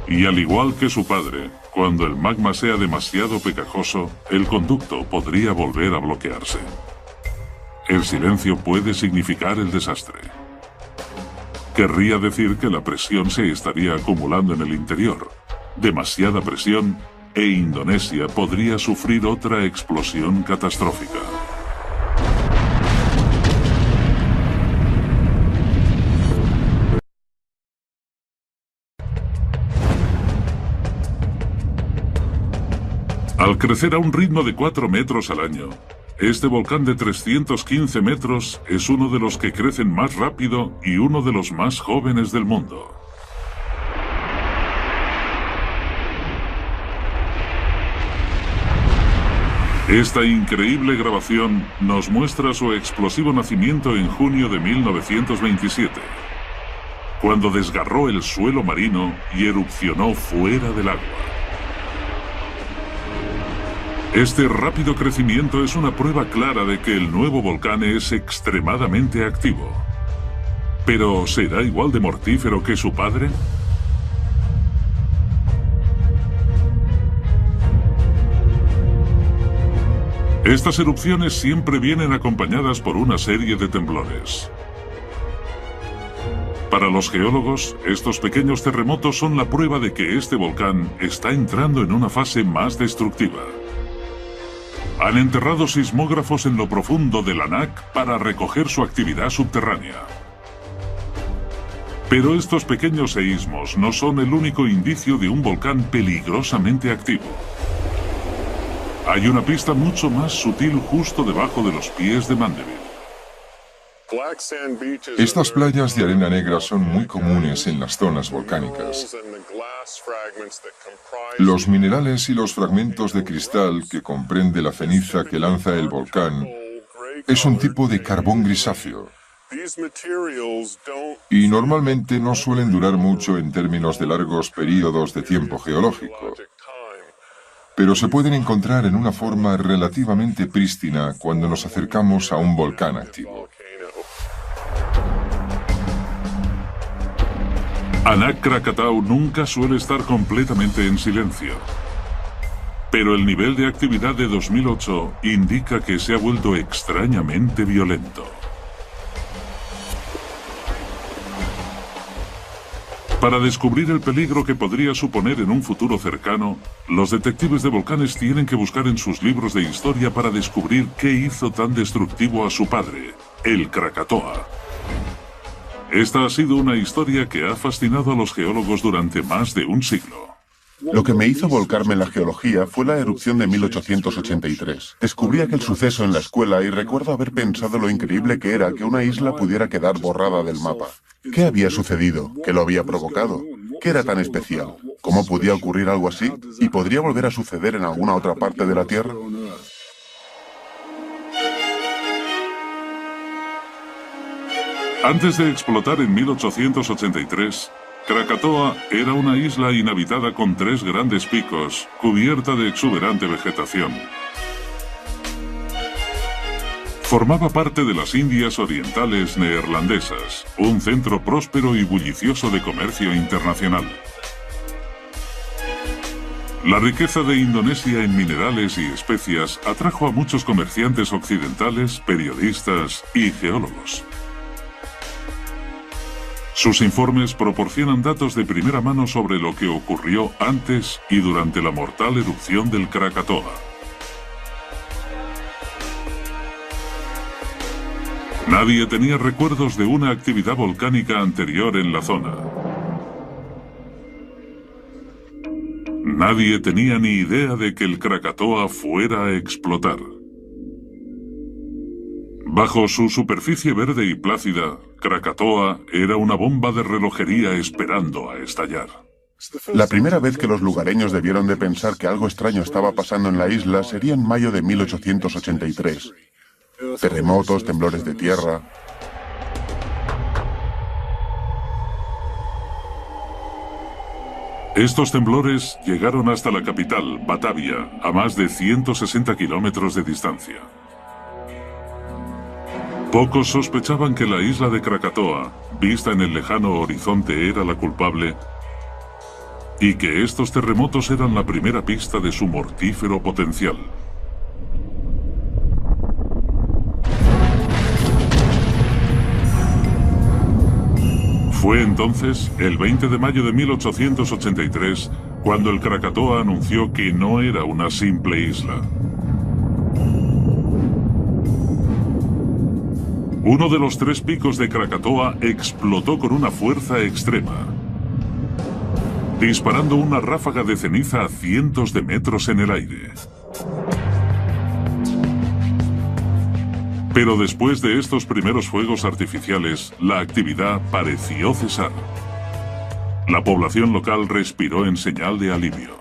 Y al igual que su padre, cuando el magma sea demasiado pegajoso, el conducto podría volver a bloquearse. El silencio puede significar el desastre. Querría decir que la presión se estaría acumulando en el interior. Demasiada presión e Indonesia podría sufrir otra explosión catastrófica. Al crecer a un ritmo de 4 metros al año, este volcán de 315 metros es uno de los que crecen más rápido y uno de los más jóvenes del mundo. Esta increíble grabación nos muestra su explosivo nacimiento en junio de 1927, cuando desgarró el suelo marino y erupcionó fuera del agua. Este rápido crecimiento es una prueba clara de que el nuevo volcán es extremadamente activo. ¿Pero será igual de mortífero que su padre? Estas erupciones siempre vienen acompañadas por una serie de temblores. Para los geólogos, estos pequeños terremotos son la prueba de que este volcán está entrando en una fase más destructiva. Han enterrado sismógrafos en lo profundo del Anak para recoger su actividad subterránea. Pero estos pequeños seísmos no son el único indicio de un volcán peligrosamente activo. Hay una pista mucho más sutil justo debajo de los pies de Mandeville. Estas playas de arena negra son muy comunes en las zonas volcánicas. Los minerales y los fragmentos de cristal que comprende la ceniza que lanza el volcán es un tipo de carbón grisáceo. Y normalmente no suelen durar mucho en términos de largos periodos de tiempo geológico, pero se pueden encontrar en una forma relativamente prístina cuando nos acercamos a un volcán activo. Anak Krakatau nunca suele estar completamente en silencio. Pero el nivel de actividad de 2008 indica que se ha vuelto extrañamente violento. Para descubrir el peligro que podría suponer en un futuro cercano, los detectives de volcanes tienen que buscar en sus libros de historia para descubrir qué hizo tan destructivo a su padre, el Krakatoa. Esta ha sido una historia que ha fascinado a los geólogos durante más de un siglo. Lo que me hizo volcarme en la geología fue la erupción de 1883. Descubrí aquel suceso en la escuela y recuerdo haber pensado lo increíble que era que una isla pudiera quedar borrada del mapa. ¿Qué había sucedido? ¿Qué lo había provocado? ¿Qué era tan especial? ¿Cómo podía ocurrir algo así? ¿Y podría volver a suceder en alguna otra parte de la Tierra? Antes de explotar en 1883, Krakatoa era una isla inhabitada con 3 grandes picos, cubierta de exuberante vegetación. Formaba parte de las Indias Orientales Neerlandesas, un centro próspero y bullicioso de comercio internacional. La riqueza de Indonesia en minerales y especias atrajo a muchos comerciantes occidentales, periodistas y geólogos. Sus informes proporcionan datos de primera mano sobre lo que ocurrió antes y durante la mortal erupción del Krakatoa. Nadie tenía recuerdos de una actividad volcánica anterior en la zona. Nadie tenía ni idea de que el Krakatoa fuera a explotar. Bajo su superficie verde y plácida, Krakatoa era una bomba de relojería esperando a estallar. La primera vez que los lugareños debieron de pensar que algo extraño estaba pasando en la isla sería en mayo de 1883. Terremotos, temblores de tierra. Estos temblores llegaron hasta la capital, Batavia, a más de 160 kilómetros de distancia. Pocos sospechaban que la isla de Krakatoa, vista en el lejano horizonte, era la culpable y que estos terremotos eran la primera pista de su mortífero potencial. Fue entonces, el 20 de mayo de 1883, cuando el Krakatoa anunció que no era una simple isla. Uno de los 3 picos de Krakatoa explotó con una fuerza extrema, disparando una ráfaga de ceniza a cientos de metros en el aire. Pero después de estos primeros fuegos artificiales, la actividad pareció cesar. La población local respiró en señal de alivio.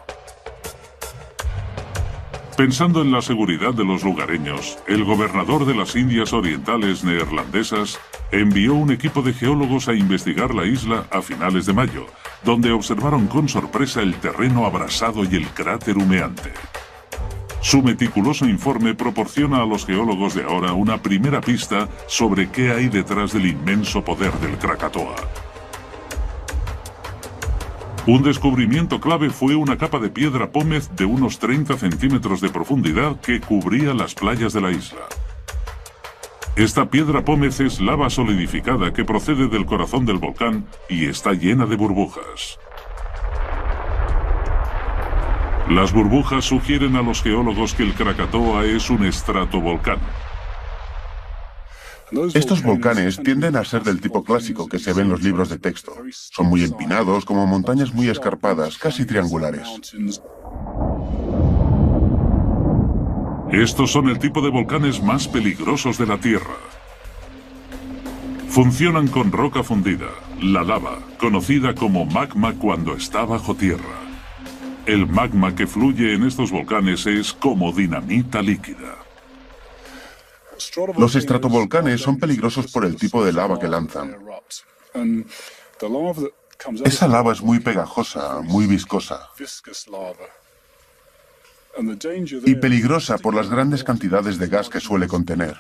Pensando en la seguridad de los lugareños, el gobernador de las Indias Orientales Neerlandesas envió un equipo de geólogos a investigar la isla a finales de mayo, donde observaron con sorpresa el terreno abrasado y el cráter humeante. Su meticuloso informe proporciona a los geólogos de ahora una primera pista sobre qué hay detrás del inmenso poder del Krakatoa. Un descubrimiento clave fue una capa de piedra pómez de unos 30 centímetros de profundidad que cubría las playas de la isla. Esta piedra pómez es lava solidificada que procede del corazón del volcán y está llena de burbujas. Las burbujas sugieren a los geólogos que el Krakatoa es un estratovolcán. Estos volcanes tienden a ser del tipo clásico que se ve en los libros de texto. Son muy empinados, como montañas muy escarpadas, casi triangulares. Estos son el tipo de volcanes más peligrosos de la Tierra. Funcionan con roca fundida, la lava, conocida como magma cuando está bajo tierra. El magma que fluye en estos volcanes es como dinamita líquida. Los estratovolcanes son peligrosos por el tipo de lava que lanzan. Esa lava es muy pegajosa, muy viscosa. Y peligrosa por las grandes cantidades de gas que suele contener.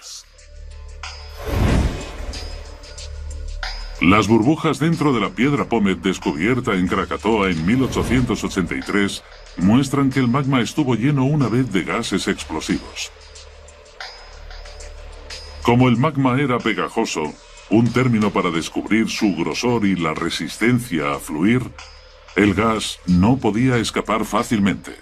Las burbujas dentro de la piedra Pómez descubierta en Krakatoa en 1883 muestran que el magma estuvo lleno una vez de gases explosivos. Como el magma era pegajoso, un término para descubrir su grosor y la resistencia a fluir, el gas no podía escapar fácilmente.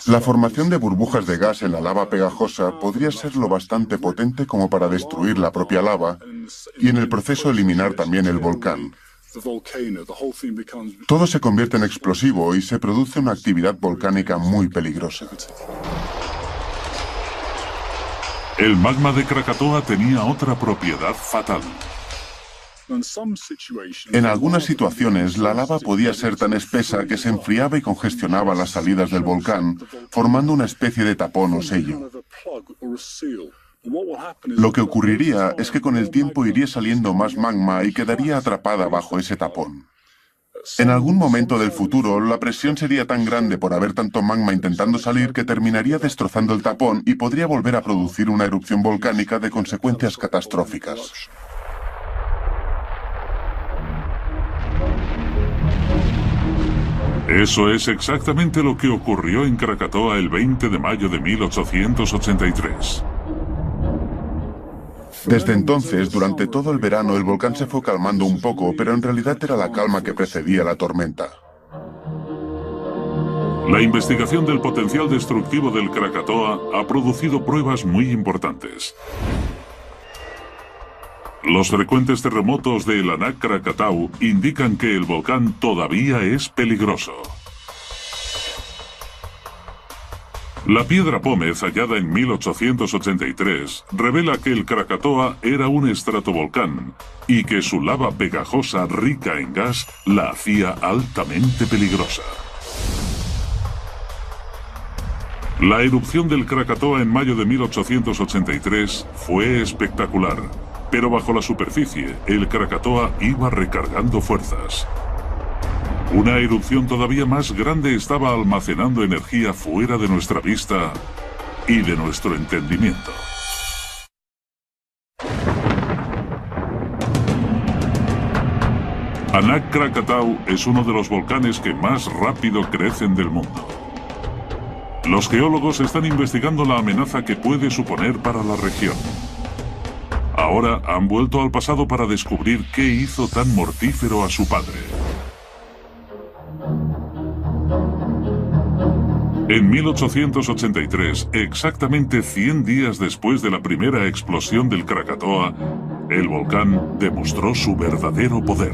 La formación de burbujas de gas en la lava pegajosa podría ser lo bastante potente como para destruir la propia lava y en el proceso eliminar también el volcán. Todo se convierte en explosivo y se produce una actividad volcánica muy peligrosa. El magma de Krakatoa tenía otra propiedad fatal. En algunas situaciones, la lava podía ser tan espesa que se enfriaba y congestionaba las salidas del volcán, formando una especie de tapón o sello. Lo que ocurriría es que con el tiempo iría saliendo más magma y quedaría atrapada bajo ese tapón. En algún momento del futuro, la presión sería tan grande por haber tanto magma intentando salir que terminaría destrozando el tapón y podría volver a producir una erupción volcánica de consecuencias catastróficas. Eso es exactamente lo que ocurrió en Krakatoa el 20 de mayo de 1883. Desde entonces, durante todo el verano, el volcán se fue calmando un poco, pero en realidad era la calma que precedía la tormenta. La investigación del potencial destructivo del Krakatoa ha producido pruebas muy importantes. Los frecuentes terremotos de el Anak Krakatau indican que el volcán todavía es peligroso. La piedra Pómez, hallada en 1883, revela que el Krakatoa era un estratovolcán y que su lava pegajosa rica en gas la hacía altamente peligrosa. La erupción del Krakatoa en mayo de 1883 fue espectacular, pero bajo la superficie, el Krakatoa iba recargando fuerzas. Una erupción todavía más grande estaba almacenando energía fuera de nuestra vista y de nuestro entendimiento. Anak Krakatau es uno de los volcanes que más rápido crecen del mundo. Los geólogos están investigando la amenaza que puede suponer para la región. Ahora han vuelto al pasado para descubrir qué hizo tan mortífero a su padre. En 1883, exactamente 100 días después de la primera explosión del Krakatoa, el volcán demostró su verdadero poder.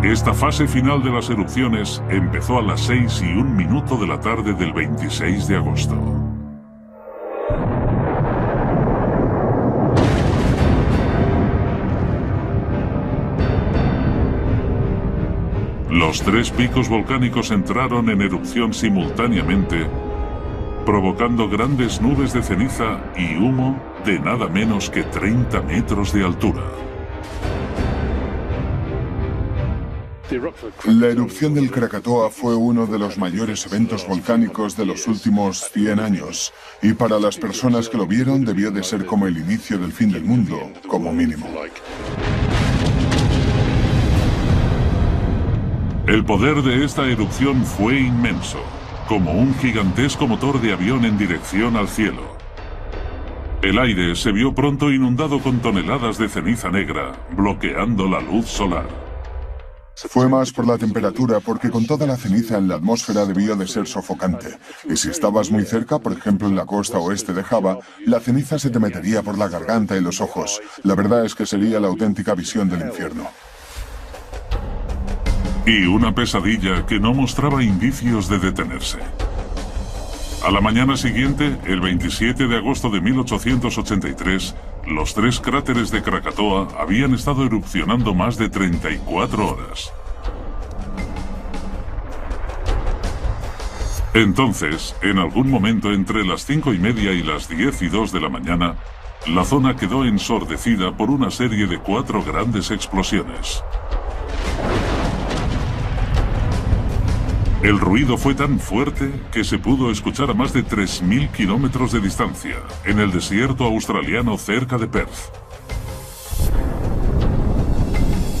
Esta fase final de las erupciones empezó a las 6:01 de la tarde del 26 de agosto. Los tres picos volcánicos entraron en erupción simultáneamente, provocando grandes nubes de ceniza y humo de nada menos que 30 metros de altura. La erupción del Krakatoa fue uno de los mayores eventos volcánicos de los últimos 100 años, y para las personas que lo vieron debió de ser como el inicio del fin del mundo, como mínimo. El poder de esta erupción fue inmenso, como un gigantesco motor de avión en dirección al cielo. El aire se vio pronto inundado con toneladas de ceniza negra, bloqueando la luz solar. Fue más por la temperatura, porque con toda la ceniza en la atmósfera debió de ser sofocante. Y si estabas muy cerca, por ejemplo en la costa oeste de Java, la ceniza se te metería por la garganta y los ojos. La verdad es que sería la auténtica visión del infierno. Y una pesadilla que no mostraba indicios de detenerse. A la mañana siguiente, el 27 de agosto de 1883, Los 3 cráteres de Krakatoa habían estado erupcionando más de 34 horas. Entonces, en algún momento entre las 5:30 y las 10:02 de la mañana, la zona quedó ensordecida por una serie de 4 grandes explosiones. El ruido fue tan fuerte que se pudo escuchar a más de 3.000 kilómetros de distancia, en el desierto australiano cerca de Perth.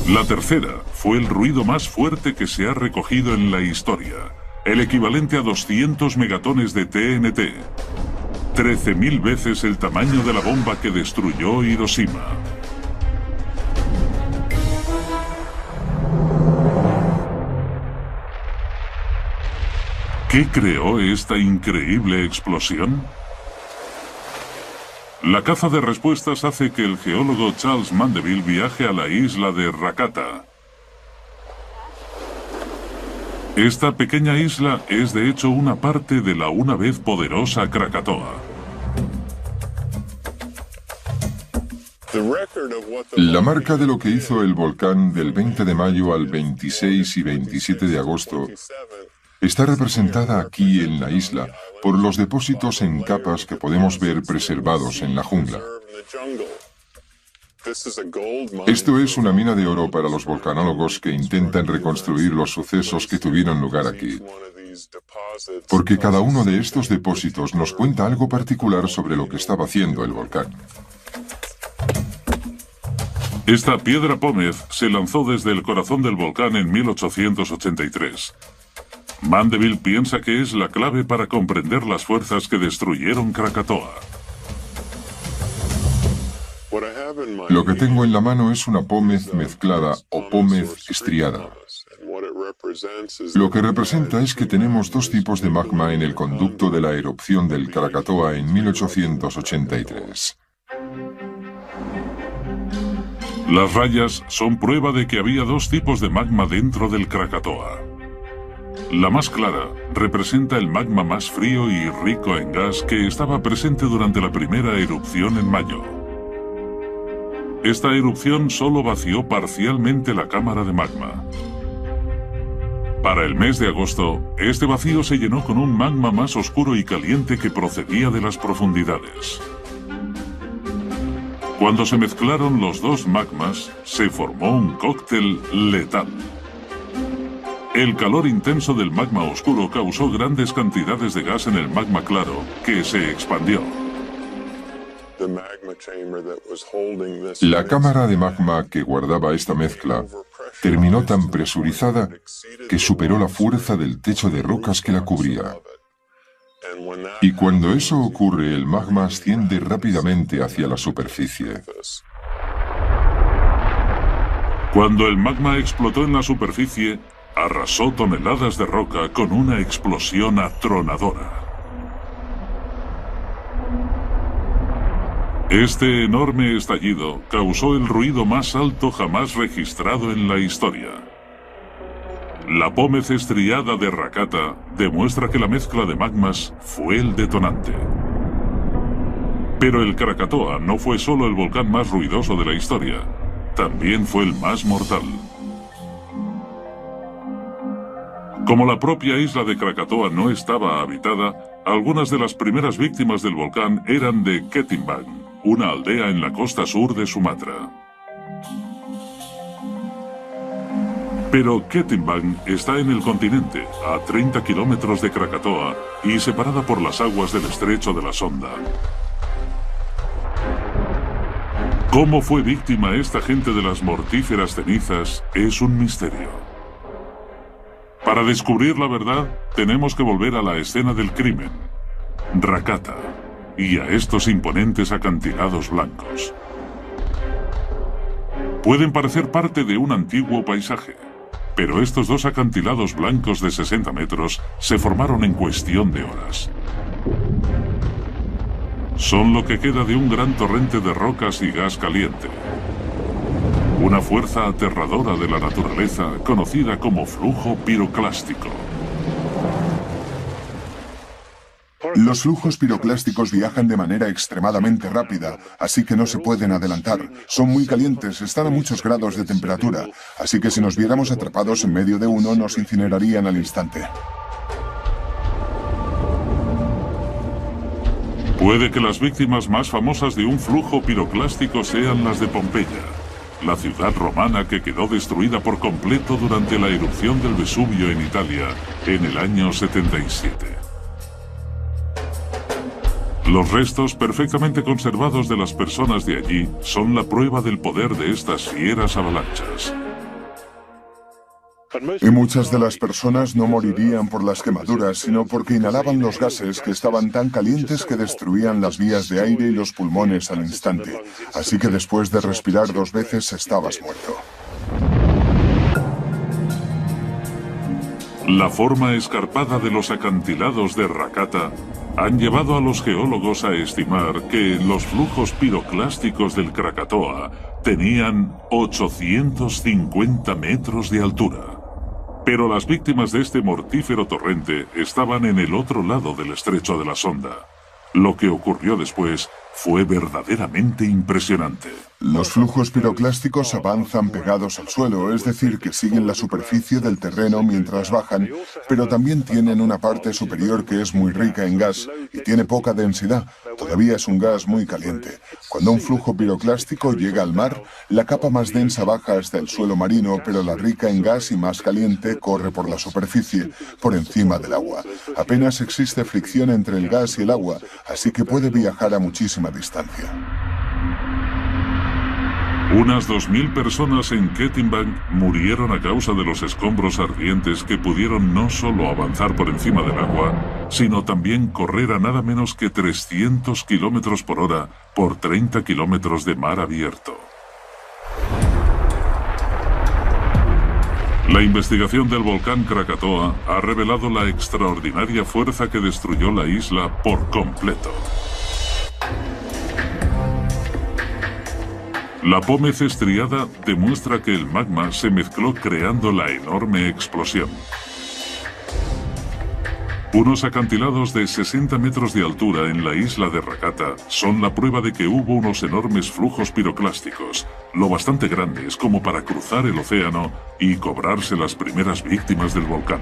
La tercera fue el ruido más fuerte que se ha recogido en la historia, el equivalente a 200 megatones de TNT, 13.000 veces el tamaño de la bomba que destruyó Hiroshima. ¿Qué creó esta increíble explosión? La caza de respuestas hace que el geólogo Charles Mandeville viaje a la isla de Rakata. Esta pequeña isla es de hecho una parte de la una vez poderosa Krakatoa. La marca de lo que hizo el volcán del 20 de mayo al 26 y 27 de agosto está representada aquí en la isla por los depósitos en capas que podemos ver preservados en la jungla. Esto es una mina de oro para los volcanólogos que intentan reconstruir los sucesos que tuvieron lugar aquí. Porque cada uno de estos depósitos nos cuenta algo particular sobre lo que estaba haciendo el volcán. Esta piedra pómez se lanzó desde el corazón del volcán en 1883. Mandeville piensa que es la clave para comprender las fuerzas que destruyeron Krakatoa. Lo que tengo en la mano es una pómez mezclada o pómez estriada. Lo que representa es que tenemos 2 tipos de magma en el conducto de la erupción del Krakatoa en 1883. Las rayas son prueba de que había 2 tipos de magma dentro del Krakatoa. La más clara representa el magma más frío y rico en gas que estaba presente durante la primera erupción en mayo. Esta erupción solo vació parcialmente la cámara de magma. Para el mes de agosto, este vacío se llenó con un magma más oscuro y caliente que procedía de las profundidades. Cuando se mezclaron los 2 magmas, se formó un cóctel letal. El calor intenso del magma oscuro causó grandes cantidades de gas en el magma claro, que se expandió. La cámara de magma que guardaba esta mezcla terminó tan presurizada que superó la fuerza del techo de rocas que la cubría. Y cuando eso ocurre, el magma asciende rápidamente hacia la superficie. Cuando el magma explotó en la superficie, arrasó toneladas de roca con una explosión atronadora. Este enorme estallido causó el ruido más alto jamás registrado en la historia. La pómez estriada de Rakata demuestra que la mezcla de magmas fue el detonante. Pero el Krakatoa no fue solo el volcán más ruidoso de la historia, también fue el más mortal. Como la propia isla de Krakatoa no estaba habitada, algunas de las primeras víctimas del volcán eran de Ketimbang, una aldea en la costa sur de Sumatra. Pero Ketimbang está en el continente, a 30 kilómetros de Krakatoa y separada por las aguas del estrecho de la Sonda. ¿Cómo fue víctima esta gente de las mortíferas cenizas? Es un misterio. Para descubrir la verdad, tenemos que volver a la escena del crimen, Rakata, y a estos imponentes acantilados blancos. Pueden parecer parte de un antiguo paisaje, pero estos 2 acantilados blancos de 60 metros se formaron en cuestión de horas. Son lo que queda de un gran torrente de rocas y gas caliente. Una fuerza aterradora de la naturaleza conocida como flujo piroclástico. Los flujos piroclásticos viajan de manera extremadamente rápida, así que no se pueden adelantar. Son muy calientes, están a muchos grados de temperatura, así que si nos viéramos atrapados en medio de uno, nos incinerarían al instante. Puede que las víctimas más famosas de un flujo piroclástico sean las de Pompeya, la ciudad romana que quedó destruida por completo durante la erupción del Vesubio en Italia en el año 77. Los restos perfectamente conservados de las personas de allí son la prueba del poder de estas fieras avalanchas. Y muchas de las personas no morirían por las quemaduras, sino porque inhalaban los gases que estaban tan calientes que destruían las vías de aire y los pulmones al instante. Así que después de respirar 2 veces estabas muerto. La forma escarpada de los acantilados de Rakata han llevado a los geólogos a estimar que los flujos piroclásticos del Krakatoa tenían 850 metros de altura. Pero las víctimas de este mortífero torrente estaban en el otro lado del estrecho de la Sonda. Lo que ocurrió después fue verdaderamente impresionante. Los flujos piroclásticos avanzan pegados al suelo, es decir, que siguen la superficie del terreno mientras bajan, pero también tienen una parte superior que es muy rica en gas y tiene poca densidad. Todavía es un gas muy caliente. Cuando un flujo piroclástico llega al mar, la capa más densa baja hasta el suelo marino, pero la rica en gas y más caliente corre por la superficie, por encima del agua. Apenas existe fricción entre el gas y el agua, así que puede viajar a muchísima distancia. Unas 2.000 personas en Ketimbang murieron a causa de los escombros ardientes que pudieron no solo avanzar por encima del agua, sino también correr a nada menos que 300 kilómetros por hora por 30 kilómetros de mar abierto. La investigación del volcán Krakatoa ha revelado la extraordinaria fuerza que destruyó la isla por completo. La pómez estriada demuestra que el magma se mezcló creando la enorme explosión. Unos acantilados de 60 metros de altura en la isla de Rakata son la prueba de que hubo unos enormes flujos piroclásticos, lo bastante grandes como para cruzar el océano y cobrarse las primeras víctimas del volcán.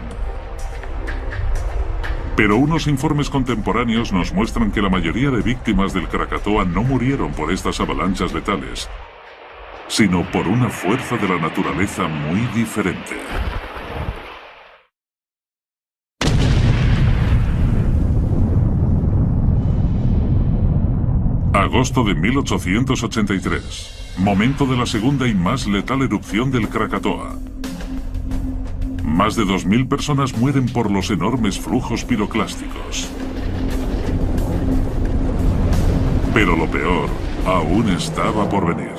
Pero unos informes contemporáneos nos muestran que la mayoría de víctimas del Krakatoa no murieron por estas avalanchas letales, sino por una fuerza de la naturaleza muy diferente. Agosto de 1883, momento de la segunda y más letal erupción del Krakatoa. Más de 2.000 personas mueren por los enormes flujos piroclásticos. Pero lo peor aún estaba por venir.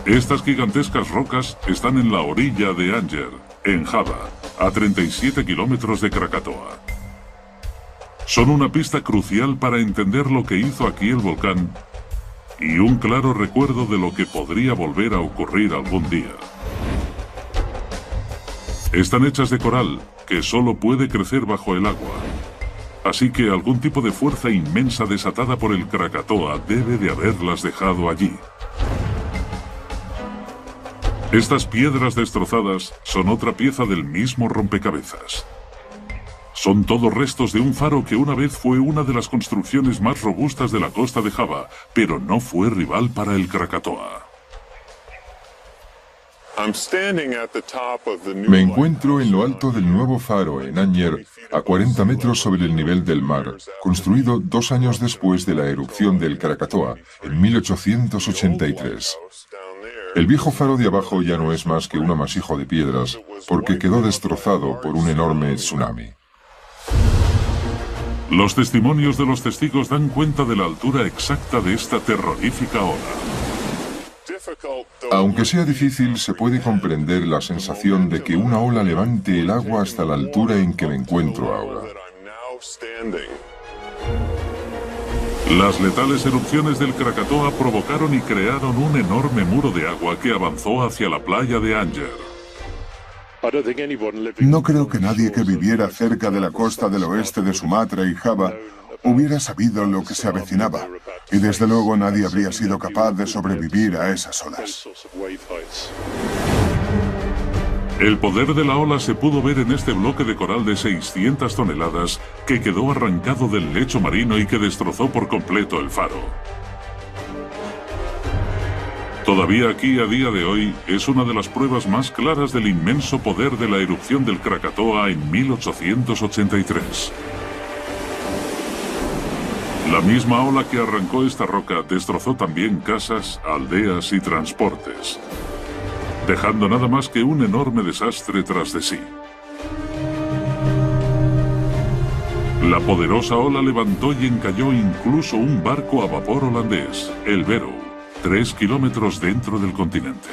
Estas gigantescas rocas están en la orilla de Anger, en Java, a 37 kilómetros de Krakatoa. Son una pista crucial para entender lo que hizo aquí el volcán y un claro recuerdo de lo que podría volver a ocurrir algún día. Están hechas de coral, que solo puede crecer bajo el agua. Así que algún tipo de fuerza inmensa desatada por el Krakatoa debe de haberlas dejado allí. Estas piedras destrozadas son otra pieza del mismo rompecabezas. Son todos restos de un faro que una vez fue una de las construcciones más robustas de la costa de Java, pero no fue rival para el Krakatoa. Me encuentro en lo alto del nuevo faro en Anger, a 40 metros sobre el nivel del mar, construido 2 años después de la erupción del Krakatoa, en 1883. El viejo faro de abajo ya no es más que un amasijo de piedras, porque quedó destrozado por un enorme tsunami. Los testimonios de los testigos dan cuenta de la altura exacta de esta terrorífica ola. Aunque sea difícil, se puede comprender la sensación de que una ola levante el agua hasta la altura en que me encuentro ahora. Las letales erupciones del Krakatoa provocaron y crearon un enorme muro de agua que avanzó hacia la playa de Anger. No creo que nadie que viviera cerca de la costa del oeste de Sumatra y Java hubiera sabido lo que se avecinaba, y desde luego nadie habría sido capaz de sobrevivir a esas olas. El poder de la ola se pudo ver en este bloque de coral de 600 toneladas que quedó arrancado del lecho marino y que destrozó por completo el faro. Todavía aquí, a día de hoy, es una de las pruebas más claras del inmenso poder de la erupción del Krakatoa en 1883. La misma ola que arrancó esta roca destrozó también casas, aldeas y transportes, dejando nada más que un enorme desastre tras de sí. La poderosa ola levantó y encalló incluso un barco a vapor holandés, el Vero, 3 kilómetros dentro del continente.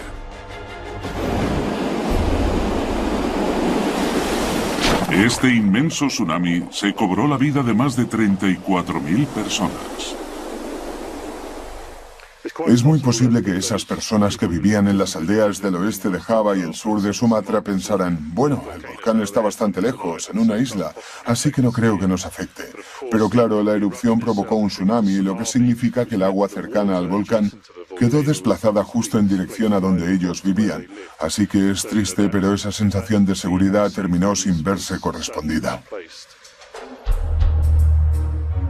Este inmenso tsunami se cobró la vida de más de 34.000 personas. Es muy posible que esas personas que vivían en las aldeas del oeste de Java y el sur de Sumatra pensaran, bueno, el volcán está bastante lejos, en una isla, así que no creo que nos afecte. Pero claro, la erupción provocó un tsunami, lo que significa que el agua cercana al volcán quedó desplazada justo en dirección a donde ellos vivían. Así que es triste, pero esa sensación de seguridad terminó sin verse correspondida.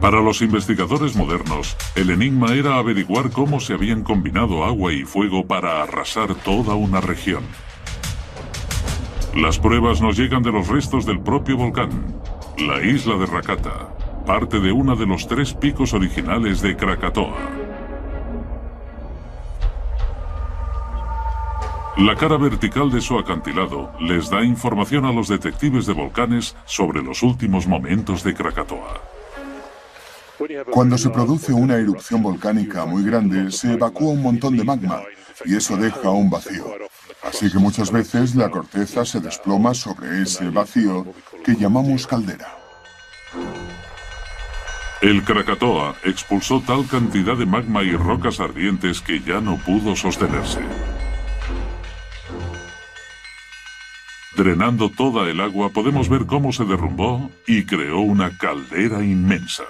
Para los investigadores modernos, el enigma era averiguar cómo se habían combinado agua y fuego para arrasar toda una región. Las pruebas nos llegan de los restos del propio volcán, la isla de Rakata, parte de uno de los 3 picos originales de Krakatoa. La cara vertical de su acantilado les da información a los detectives de volcanes sobre los últimos momentos de Krakatoa. Cuando se produce una erupción volcánica muy grande, se evacúa un montón de magma, y eso deja un vacío. Así que muchas veces la corteza se desploma sobre ese vacío que llamamos caldera. El Krakatoa expulsó tal cantidad de magma y rocas ardientes que ya no pudo sostenerse. Drenando toda el agua, podemos ver cómo se derrumbó y creó una caldera inmensa.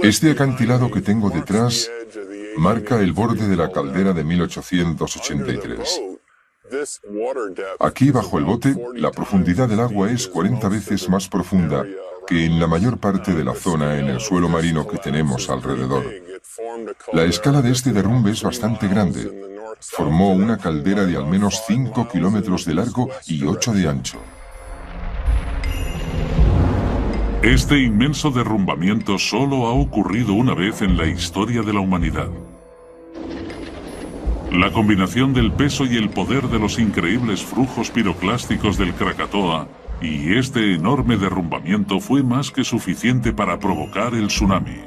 Este acantilado que tengo detrás marca el borde de la caldera de 1883. Aquí, bajo el bote, la profundidad del agua es 40 veces más profunda que en la mayor parte de la zona en el suelo marino que tenemos alrededor. La escala de este derrumbe es bastante grande. Formó una caldera de al menos 5 kilómetros de largo y 8 de ancho. Este inmenso derrumbamiento solo ha ocurrido una vez en la historia de la humanidad. La combinación del peso y el poder de los increíbles flujos piroclásticos del Krakatoa y este enorme derrumbamiento fue más que suficiente para provocar el tsunami.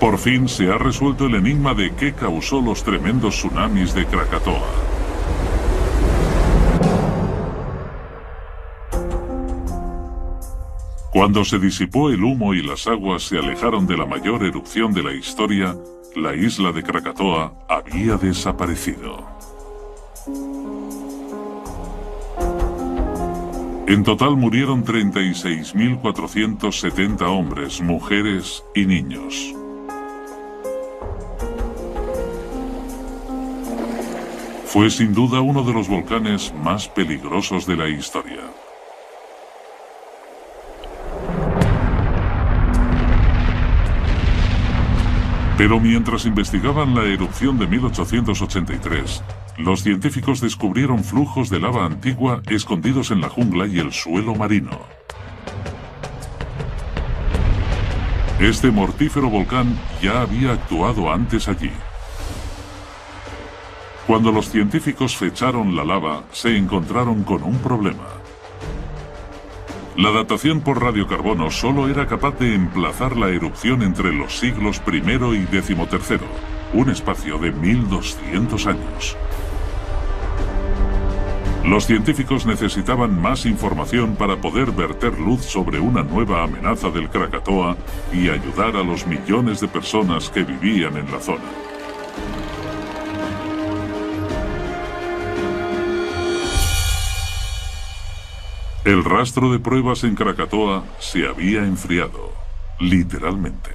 Por fin se ha resuelto el enigma de qué causó los tremendos tsunamis de Krakatoa. Cuando se disipó el humo y las aguas se alejaron de la mayor erupción de la historia, la isla de Krakatoa había desaparecido. En total murieron 36.470 hombres, mujeres y niños. Fue sin duda uno de los volcanes más peligrosos de la historia. Pero mientras investigaban la erupción de 1883, los científicos descubrieron flujos de lava antigua escondidos en la jungla y el suelo marino. Este mortífero volcán ya había actuado antes allí. Cuando los científicos fecharon la lava, se encontraron con un problema. La datación por radiocarbono solo era capaz de emplazar la erupción entre los siglos I y XIII, un espacio de 1200 años. Los científicos necesitaban más información para poder verter luz sobre una nueva amenaza del Krakatoa y ayudar a los millones de personas que vivían en la zona. El rastro de pruebas en Krakatoa se había enfriado, literalmente.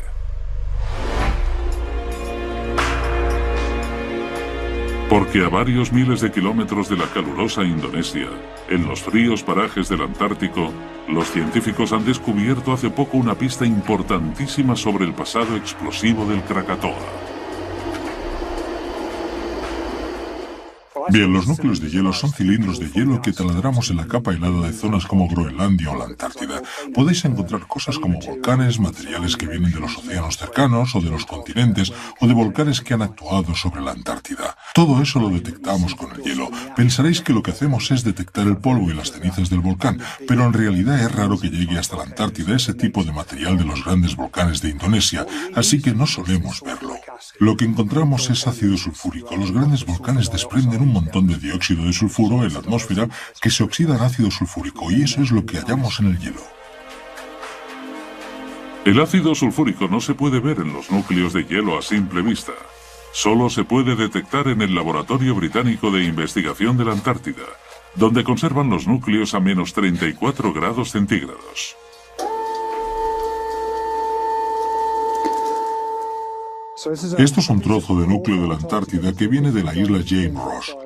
Porque a varios miles de kilómetros de la calurosa Indonesia, en los fríos parajes del Antártico, los científicos han descubierto hace poco una pista importantísima sobre el pasado explosivo del Krakatoa. Bien, los núcleos de hielo son cilindros de hielo que taladramos en la capa helada de zonas como Groenlandia o la Antártida. Podéis encontrar cosas como volcanes, materiales que vienen de los océanos cercanos o de los continentes, o de volcanes que han actuado sobre la Antártida. Todo eso lo detectamos con el hielo. Pensaréis que lo que hacemos es detectar el polvo y las cenizas del volcán, pero en realidad es raro que llegue hasta la Antártida ese tipo de material de los grandes volcanes de Indonesia, así que no solemos verlo. Lo que encontramos es ácido sulfúrico. Los grandes volcanes desprenden un montón de dióxido de sulfuro en la atmósfera que se oxida en ácido sulfúrico, y eso es lo que hallamos en el hielo. El ácido sulfúrico no se puede ver en los núcleos de hielo a simple vista. Solo se puede detectar en el Laboratorio Británico de Investigación de la Antártida, donde conservan los núcleos a menos 34 grados centígrados. Esto es un trozo de núcleo de la Antártida que viene de la isla James Ross.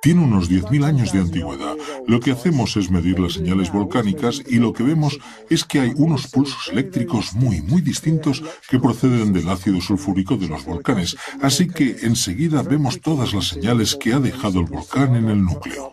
Tiene unos 10.000 años de antigüedad. Lo que hacemos es medir las señales volcánicas y lo que vemos es que hay unos pulsos eléctricos muy distintos que proceden del ácido sulfúrico de los volcanes. Así que enseguida vemos todas las señales que ha dejado el volcán en el núcleo.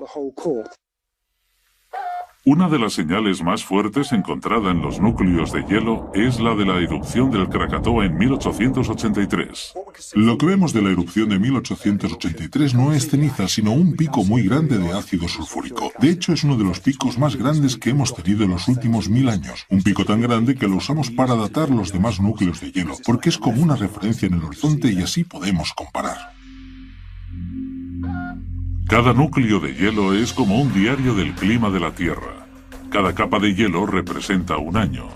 Una de las señales más fuertes encontrada en los núcleos de hielo es la de la erupción del Krakatoa en 1883. Lo que vemos de la erupción de 1883 no es ceniza, sino un pico muy grande de ácido sulfúrico. De hecho, es uno de los picos más grandes que hemos tenido en los últimos 1000 años. Un pico tan grande que lo usamos para datar los demás núcleos de hielo, porque es como una referencia en el horizonte y así podemos comparar. Cada núcleo de hielo es como un diario del clima de la Tierra. Cada capa de hielo representa un año.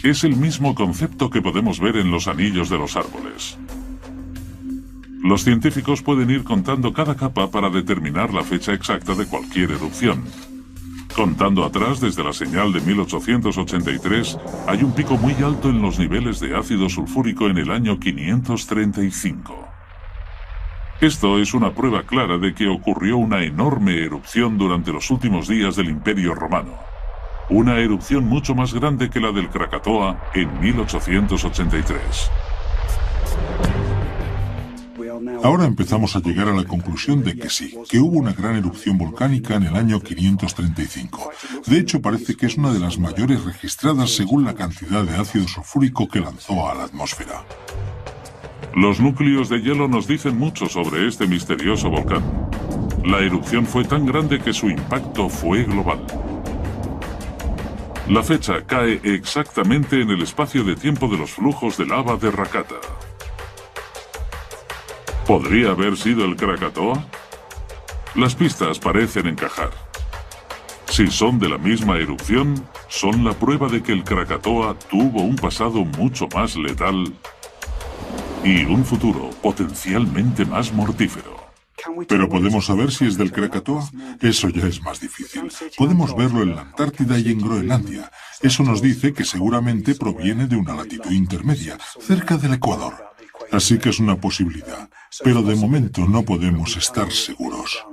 Es el mismo concepto que podemos ver en los anillos de los árboles. Los científicos pueden ir contando cada capa para determinar la fecha exacta de cualquier erupción. Contando atrás desde la señal de 1883, hay un pico muy alto en los niveles de ácido sulfúrico en el año 535. Esto es una prueba clara de que ocurrió una enorme erupción durante los últimos días del Imperio Romano. Una erupción mucho más grande que la del Krakatoa en 1883. Ahora empezamos a llegar a la conclusión de que sí, que hubo una gran erupción volcánica en el año 535. De hecho, parece que es una de las mayores registradas según la cantidad de ácido sulfúrico que lanzó a la atmósfera. Los núcleos de hielo nos dicen mucho sobre este misterioso volcán. La erupción fue tan grande que su impacto fue global. La fecha cae exactamente en el espacio de tiempo de los flujos de lava de Rakata. ¿Podría haber sido el Krakatoa? Las pistas parecen encajar. Si son de la misma erupción, son la prueba de que el Krakatoa tuvo un pasado mucho más letal y un futuro potencialmente más mortífero. ¿Pero podemos saber si es del Krakatoa? Eso ya es más difícil. Podemos verlo en la Antártida y en Groenlandia. Eso nos dice que seguramente proviene de una latitud intermedia, cerca del Ecuador. Así que es una posibilidad, pero de momento no podemos estar seguros.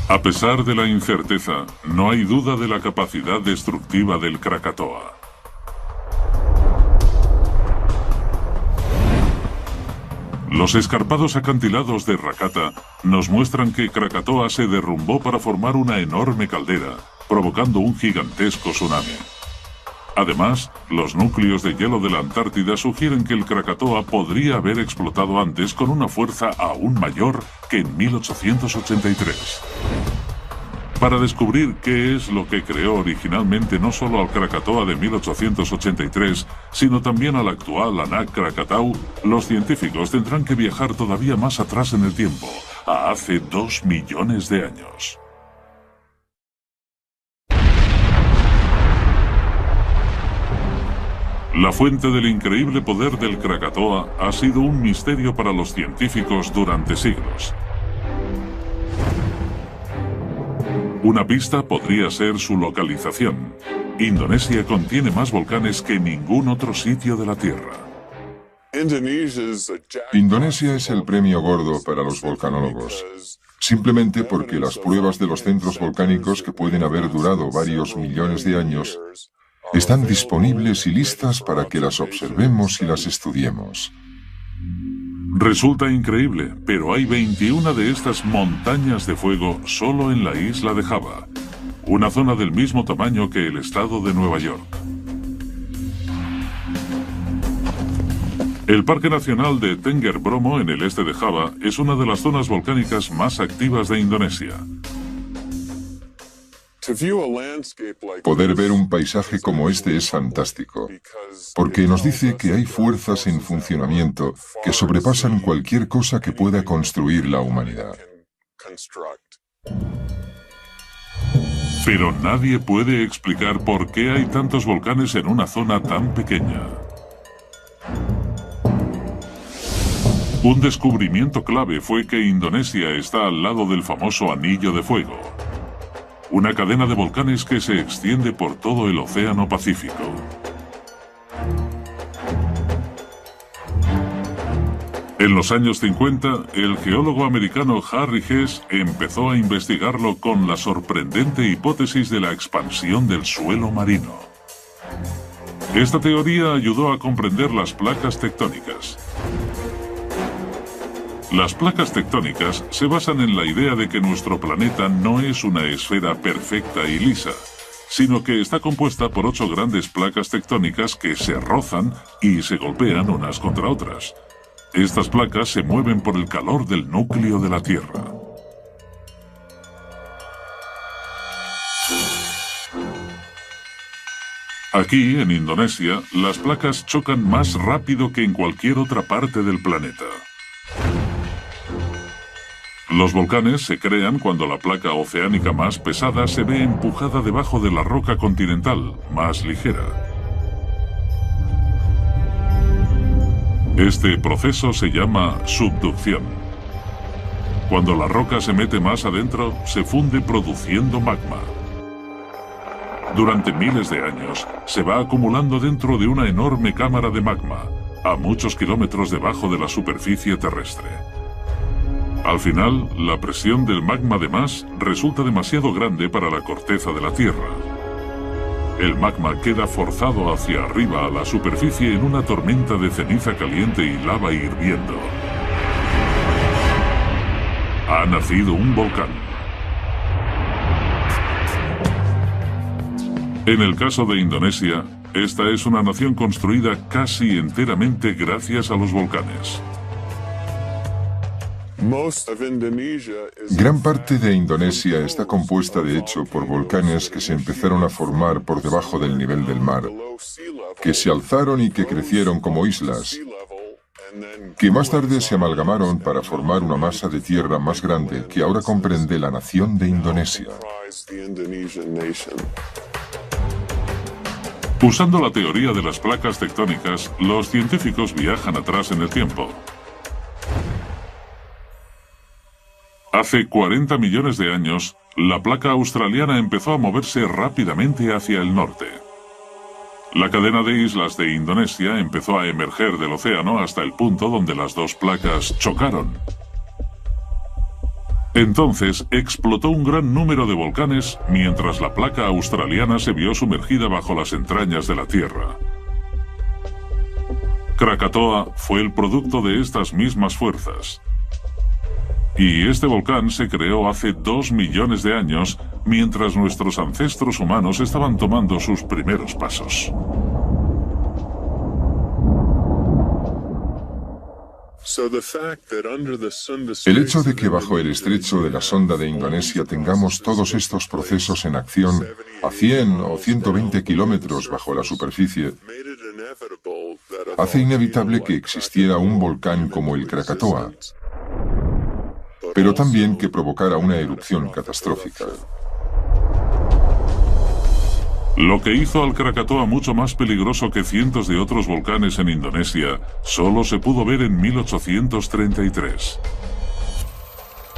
A pesar de la incerteza, no hay duda de la capacidad destructiva del Krakatoa. Los escarpados acantilados de Rakata nos muestran que Krakatoa se derrumbó para formar una enorme caldera, provocando un gigantesco tsunami. Además, los núcleos de hielo de la Antártida sugieren que el Krakatoa podría haber explotado antes con una fuerza aún mayor que en 1883. Para descubrir qué es lo que creó originalmente no solo al Krakatoa de 1883, sino también al actual Anak Krakatau, los científicos tendrán que viajar todavía más atrás en el tiempo, a hace 2 millones de años. La fuente del increíble poder del Krakatoa ha sido un misterio para los científicos durante siglos. Una pista podría ser su localización. Indonesia contiene más volcanes que ningún otro sitio de la Tierra. Indonesia es el premio gordo para los volcanólogos, simplemente porque las pruebas de los centros volcánicos, que pueden haber durado varios millones de años, están disponibles y listas para que las observemos y las estudiemos. Resulta increíble, pero hay 21 de estas montañas de fuego solo en la isla de Java, una zona del mismo tamaño que el estado de Nueva York. El Parque Nacional de Tengger Bromo, en el este de Java, es una de las zonas volcánicas más activas de Indonesia. Poder ver un paisaje como este es fantástico, porque nos dice que hay fuerzas en funcionamiento que sobrepasan cualquier cosa que pueda construir la humanidad. Pero nadie puede explicar por qué hay tantos volcanes en una zona tan pequeña. Un descubrimiento clave fue que Indonesia está al lado del famoso Anillo de Fuego, una cadena de volcanes que se extiende por todo el Océano Pacífico. En los años 50, el geólogo americano Harry Hess empezó a investigarlo con la sorprendente hipótesis de la expansión del suelo marino. Esta teoría ayudó a comprender las placas tectónicas. Las placas tectónicas se basan en la idea de que nuestro planeta no es una esfera perfecta y lisa, sino que está compuesta por 8 grandes placas tectónicas que se rozan y se golpean unas contra otras. Estas placas se mueven por el calor del núcleo de la Tierra. Aquí, en Indonesia, las placas chocan más rápido que en cualquier otra parte del planeta. Los volcanes se crean cuando la placa oceánica más pesada se ve empujada debajo de la roca continental, más ligera. Este proceso se llama subducción. Cuando la roca se mete más adentro, se funde produciendo magma. Durante miles de años, se va acumulando dentro de una enorme cámara de magma, a muchos kilómetros debajo de la superficie terrestre. Al final, la presión del magma de más resulta demasiado grande para la corteza de la Tierra. El magma queda forzado hacia arriba a la superficie en una tormenta de ceniza caliente y lava hirviendo. Ha nacido un volcán. En el caso de Indonesia, esta es una nación construida casi enteramente gracias a los volcanes. Gran parte de Indonesia está compuesta de hecho por volcanes que se empezaron a formar por debajo del nivel del mar, que se alzaron y que crecieron como islas, que más tarde se amalgamaron para formar una masa de tierra más grande que ahora comprende la nación de Indonesia. Usando la teoría de las placas tectónicas, los científicos viajan atrás en el tiempo. Hace 40 millones de años, la placa australiana empezó a moverse rápidamente hacia el norte. La cadena de islas de Indonesia empezó a emerger del océano hasta el punto donde las dos placas chocaron. Entonces explotó un gran número de volcanes mientras la placa australiana se vio sumergida bajo las entrañas de la Tierra. Krakatoa fue el producto de estas mismas fuerzas. Y este volcán se creó hace 2 millones de años, mientras nuestros ancestros humanos estaban tomando sus primeros pasos. El hecho de que bajo el estrecho de la sonda de Indonesia tengamos todos estos procesos en acción a 100 o 120 kilómetros bajo la superficie hace inevitable que existiera un volcán como el Krakatoa, pero también que provocara una erupción catastrófica. Lo que hizo al Krakatoa mucho más peligroso que cientos de otros volcanes en Indonesia solo se pudo ver en 1833.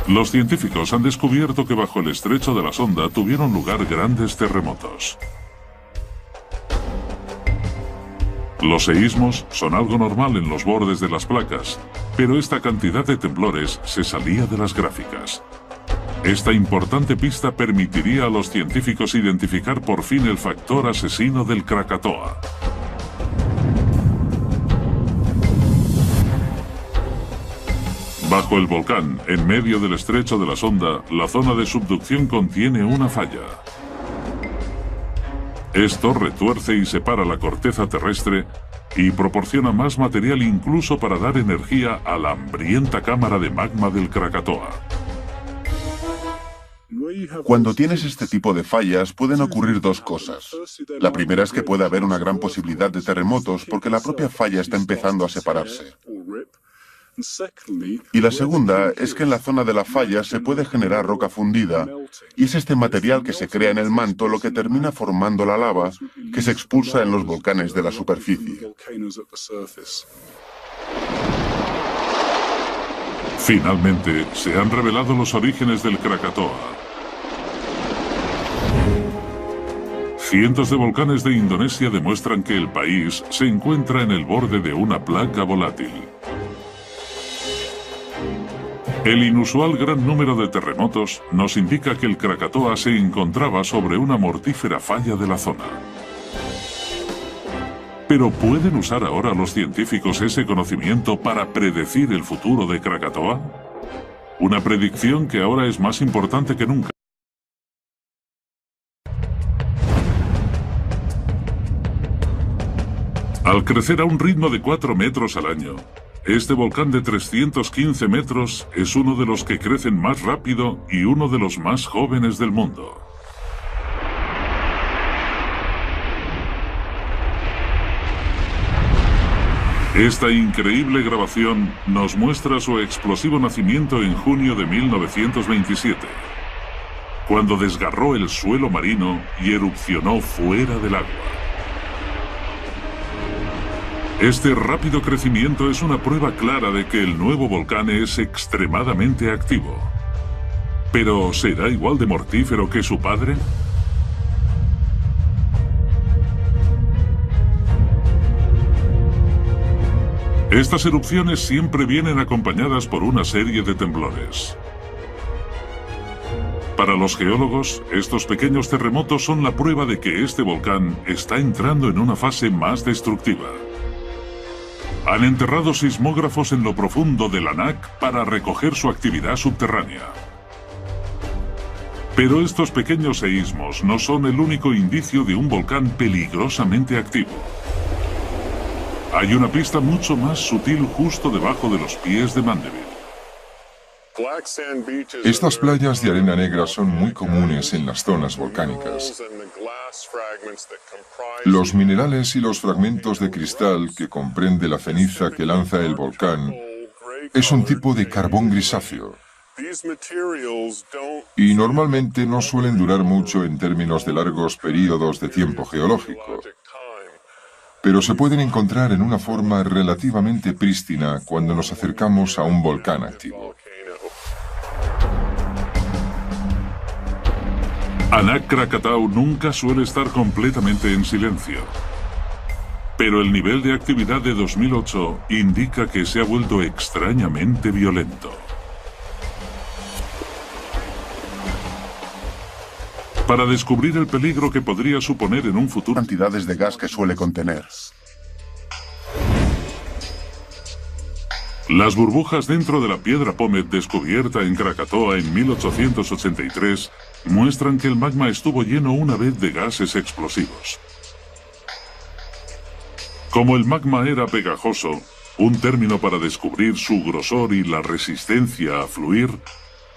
Los científicos han descubierto que bajo el estrecho de la Sonda tuvieron lugar grandes terremotos. Los seísmos son algo normal en los bordes de las placas, pero esta cantidad de temblores se salía de las gráficas. Esta importante pista permitiría a los científicos identificar por fin el factor asesino del Krakatoa. Bajo el volcán, en medio del estrecho de la Sonda, la zona de subducción contiene una falla. Esto retuerce y separa la corteza terrestre y proporciona más material incluso para dar energía a la hambrienta cámara de magma del Krakatoa. Cuando tienes este tipo de fallas, pueden ocurrir dos cosas. La primera es que puede haber una gran posibilidad de terremotos porque la propia falla está empezando a separarse. Y la segunda es que en la zona de la falla se puede generar roca fundida, y es este material que se crea en el manto lo que termina formando la lava que se expulsa en los volcanes de la superficie. Finalmente, se han revelado los orígenes del Krakatoa. Cientos de volcanes de Indonesia demuestran que el país se encuentra en el borde de una placa volátil. El inusual gran número de terremotos nos indica que el Krakatoa se encontraba sobre una mortífera falla de la zona. ¿Pero pueden usar ahora los científicos ese conocimiento para predecir el futuro de Krakatoa? Una predicción que ahora es más importante que nunca. Al crecer a un ritmo de 4 metros al año, este volcán de 315 metros es uno de los que crecen más rápido y uno de los más jóvenes del mundo. Esta increíble grabación nos muestra su explosivo nacimiento en junio de 1927, cuando desgarró el suelo marino y erupcionó fuera del agua. Este rápido crecimiento es una prueba clara de que el nuevo volcán es extremadamente activo. ¿Pero será igual de mortífero que su padre? Estas erupciones siempre vienen acompañadas por una serie de temblores. Para los geólogos, estos pequeños terremotos son la prueba de que este volcán está entrando en una fase más destructiva. Han enterrado sismógrafos en lo profundo del Anak para recoger su actividad subterránea. Pero estos pequeños seísmos no son el único indicio de un volcán peligrosamente activo. Hay una pista mucho más sutil justo debajo de los pies de Mandeville. Estas playas de arena negra son muy comunes en las zonas volcánicas. Los minerales y los fragmentos de cristal que comprende la ceniza que lanza el volcán es un tipo de carbón grisáceo. Y normalmente no suelen durar mucho en términos de largos periodos de tiempo geológico. Pero se pueden encontrar en una forma relativamente prístina cuando nos acercamos a un volcán activo. Anak Krakatau nunca suele estar completamente en silencio. Pero el nivel de actividad de 2008 indica que se ha vuelto extrañamente violento. Para descubrir el peligro que podría suponer en un futuro, Cantidades de gas que suele contener. las burbujas dentro de la piedra Pómez descubierta en Krakatoa en 1883 muestran que el magma estuvo lleno una vez de gases explosivos. Como el magma era pegajoso, un término para descubrir su grosor y la resistencia a fluir,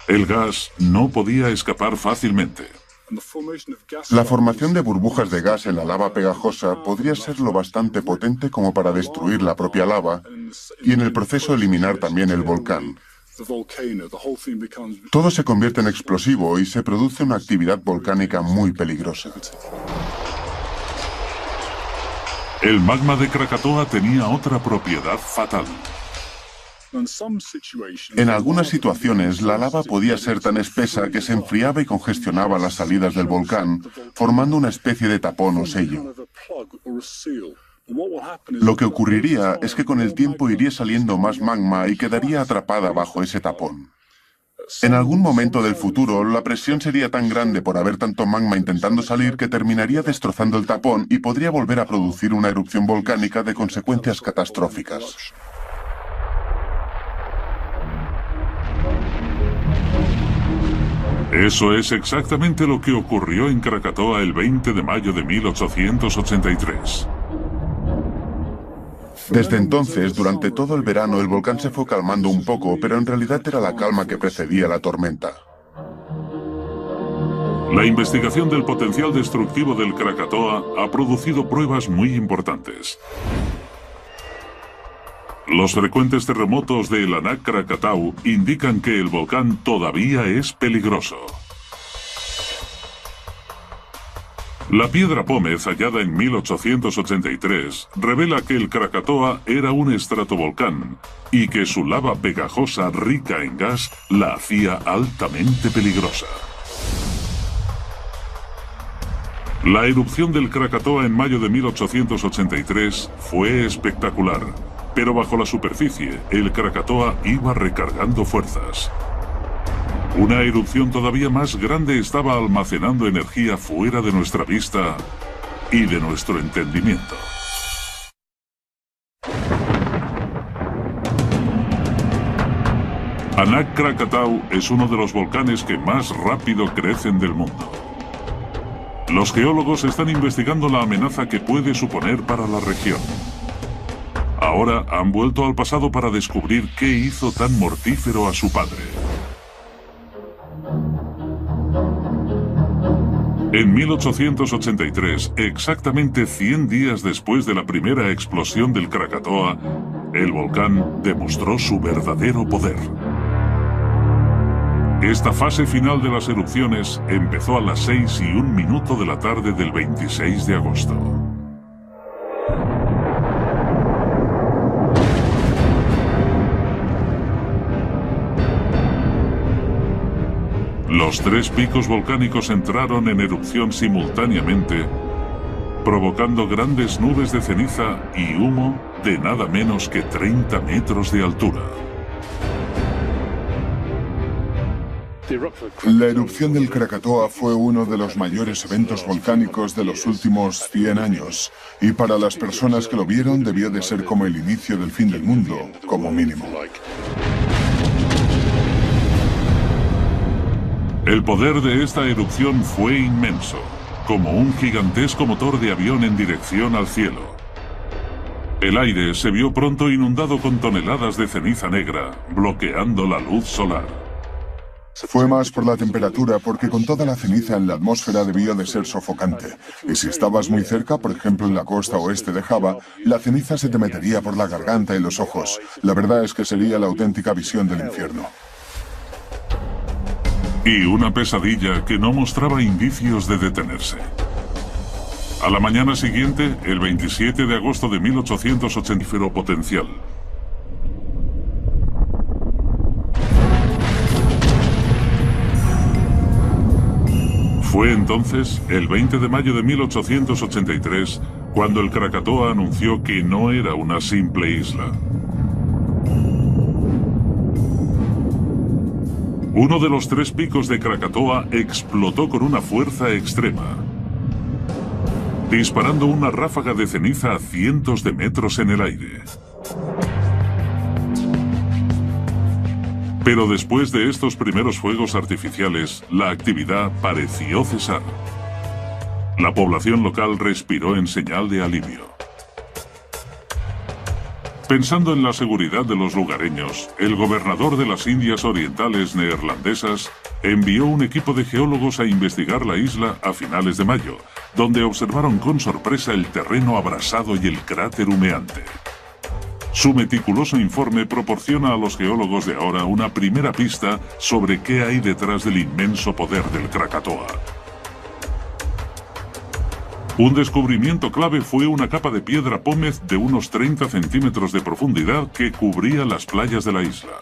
el gas no podía escapar fácilmente. La formación de burbujas de gas en la lava pegajosa podría ser lo bastante potente como para destruir la propia lava y en el proceso eliminar también el volcán. Todo se convierte en explosivo y se produce una actividad volcánica muy peligrosa. El magma de Krakatoa tenía otra propiedad fatal. En algunas situaciones, la lava podía ser tan espesa que se enfriaba y congestionaba las salidas del volcán, formando una especie de tapón o sello. Lo que ocurriría es que con el tiempo iría saliendo más magma y quedaría atrapada bajo ese tapón. En algún momento del futuro, la presión sería tan grande por haber tanto magma intentando salir que terminaría destrozando el tapón y podría volver a producir una erupción volcánica de consecuencias catastróficas. Eso es exactamente lo que ocurrió en Krakatoa el 20 de mayo de 1883. Desde entonces, durante todo el verano, el volcán se fue calmando un poco, pero en realidad era la calma que precedía la tormenta. La investigación del potencial destructivo del Krakatoa ha producido pruebas muy importantes. Los frecuentes terremotos del Anak Krakatau indican que el volcán todavía es peligroso. La piedra pómez hallada en 1883 revela que el Krakatoa era un estratovolcán y que su lava pegajosa rica en gas la hacía altamente peligrosa. La erupción del Krakatoa en mayo de 1883 fue espectacular, pero bajo la superficie el Krakatoa iba recargando fuerzas. Una erupción todavía más grande estaba almacenando energía fuera de nuestra vista y de nuestro entendimiento. Anak Krakatau es uno de los volcanes que más rápido crecen del mundo. Los geólogos están investigando la amenaza que puede suponer para la región. Ahora han vuelto al pasado para descubrir qué hizo tan mortífero a su padre. En 1883, exactamente 100 días después de la primera explosión del Krakatoa, el volcán demostró su verdadero poder. Esta fase final de las erupciones empezó a las 6:01 de la tarde del 26 de agosto. Los tres picos volcánicos entraron en erupción simultáneamente, provocando grandes nubes de ceniza y humo de nada menos que 30 metros de altura. La erupción del Krakatoa fue uno de los mayores eventos volcánicos de los últimos 100 años, y para las personas que lo vieron debió de ser como el inicio del fin del mundo, como mínimo. El poder de esta erupción fue inmenso, como un gigantesco motor de avión en dirección al cielo. El aire se vio pronto inundado con toneladas de ceniza negra, bloqueando la luz solar. Fue más por la temperatura, porque con toda la ceniza en la atmósfera debió de ser sofocante. Y si estabas muy cerca, por ejemplo en la costa oeste de Java, la ceniza se te metería por la garganta y los ojos. La verdad es que sería la auténtica visión del infierno. Y una pesadilla que no mostraba indicios de detenerse. A la mañana siguiente, el 27 de agosto de 1880, potencial. Fue entonces, el 20 de mayo de 1883, cuando el Krakatoa anunció que no era una simple isla. Uno de los tres picos de Krakatoa explotó con una fuerza extrema, disparando una ráfaga de ceniza a cientos de metros en el aire. Pero después de estos primeros fuegos artificiales, la actividad pareció cesar. La población local respiró en señal de alivio. Pensando en la seguridad de los lugareños, el gobernador de las Indias Orientales Neerlandesas envió un equipo de geólogos a investigar la isla a finales de mayo, donde observaron con sorpresa el terreno abrasado y el cráter humeante. Su meticuloso informe proporciona a los geólogos de ahora una primera pista sobre qué hay detrás del inmenso poder del Krakatoa. Un descubrimiento clave fue una capa de piedra pómez de unos 30 centímetros de profundidad que cubría las playas de la isla.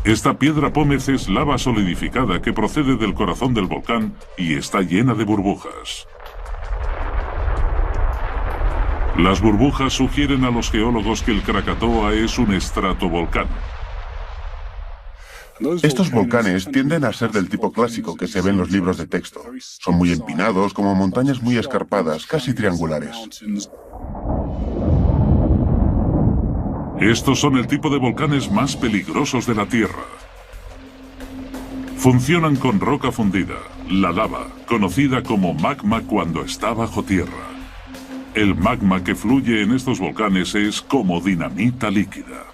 Esta piedra pómez es lava solidificada que procede del corazón del volcán y está llena de burbujas. Las burbujas sugieren a los geólogos que el Krakatoa es un estratovolcán. Estos volcanes tienden a ser del tipo clásico que se ve en los libros de texto. Son muy empinados, como montañas muy escarpadas, casi triangulares. Estos son el tipo de volcanes más peligrosos de la Tierra. Funcionan con roca fundida, la lava, conocida como magma cuando está bajo tierra. El magma que fluye en estos volcanes es como dinamita líquida.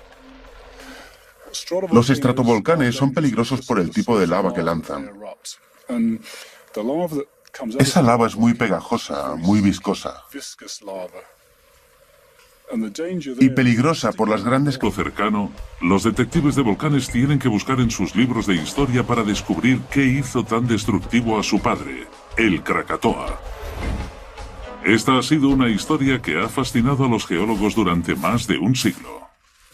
Los estratovolcanes son peligrosos por el tipo de lava que lanzan. Esa lava es muy pegajosa, muy viscosa. Y peligrosa por las grandes... Cercano, los detectives de volcanes tienen que buscar en sus libros de historia para descubrir qué hizo tan destructivo a su padre, el Krakatoa. Esta ha sido una historia que ha fascinado a los geólogos durante más de un siglo.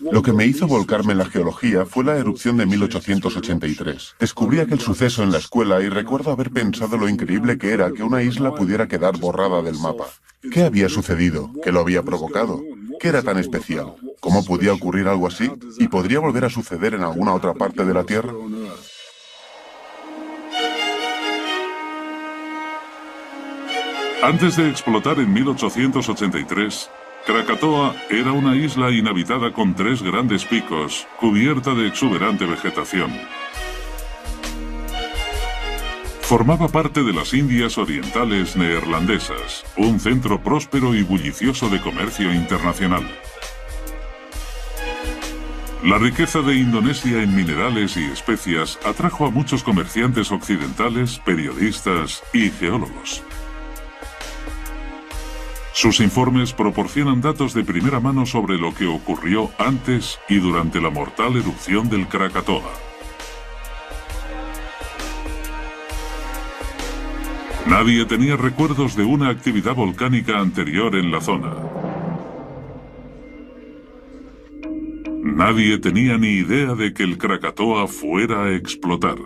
Lo que me hizo volcarme en la geología fue la erupción de 1883. Descubrí aquel suceso en la escuela y recuerdo haber pensado lo increíble que era que una isla pudiera quedar borrada del mapa. ¿Qué había sucedido? ¿Qué lo había provocado? ¿Qué era tan especial? ¿Cómo podía ocurrir algo así? ¿Y podría volver a suceder en alguna otra parte de la Tierra? Antes de explotar en 1883, Krakatoa era una isla inhabitada con 3 grandes picos, cubierta de exuberante vegetación. Formaba parte de las Indias Orientales Neerlandesas, un centro próspero y bullicioso de comercio internacional. La riqueza de Indonesia en minerales y especias atrajo a muchos comerciantes occidentales, periodistas y geólogos. Sus informes proporcionan datos de primera mano sobre lo que ocurrió antes y durante la mortal erupción del Krakatoa. Nadie tenía recuerdos de una actividad volcánica anterior en la zona. Nadie tenía ni idea de que el Krakatoa fuera a explotar.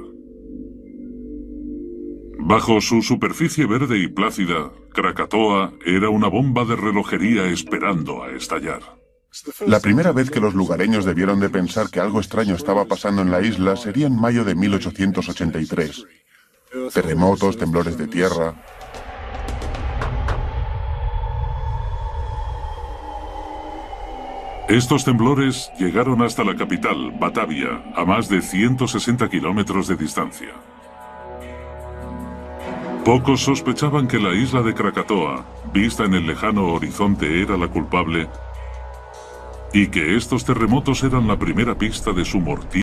Bajo su superficie verde y plácida, Krakatoa era una bomba de relojería esperando a estallar. La primera vez que los lugareños debieron de pensar que algo extraño estaba pasando en la isla sería en mayo de 1883. Terremotos, temblores de tierra... Estos temblores llegaron hasta la capital, Batavia, a más de 160 kilómetros de distancia. Pocos sospechaban que la isla de Krakatoa, vista en el lejano horizonte, era la culpable y que estos terremotos eran la primera pista de su mortífero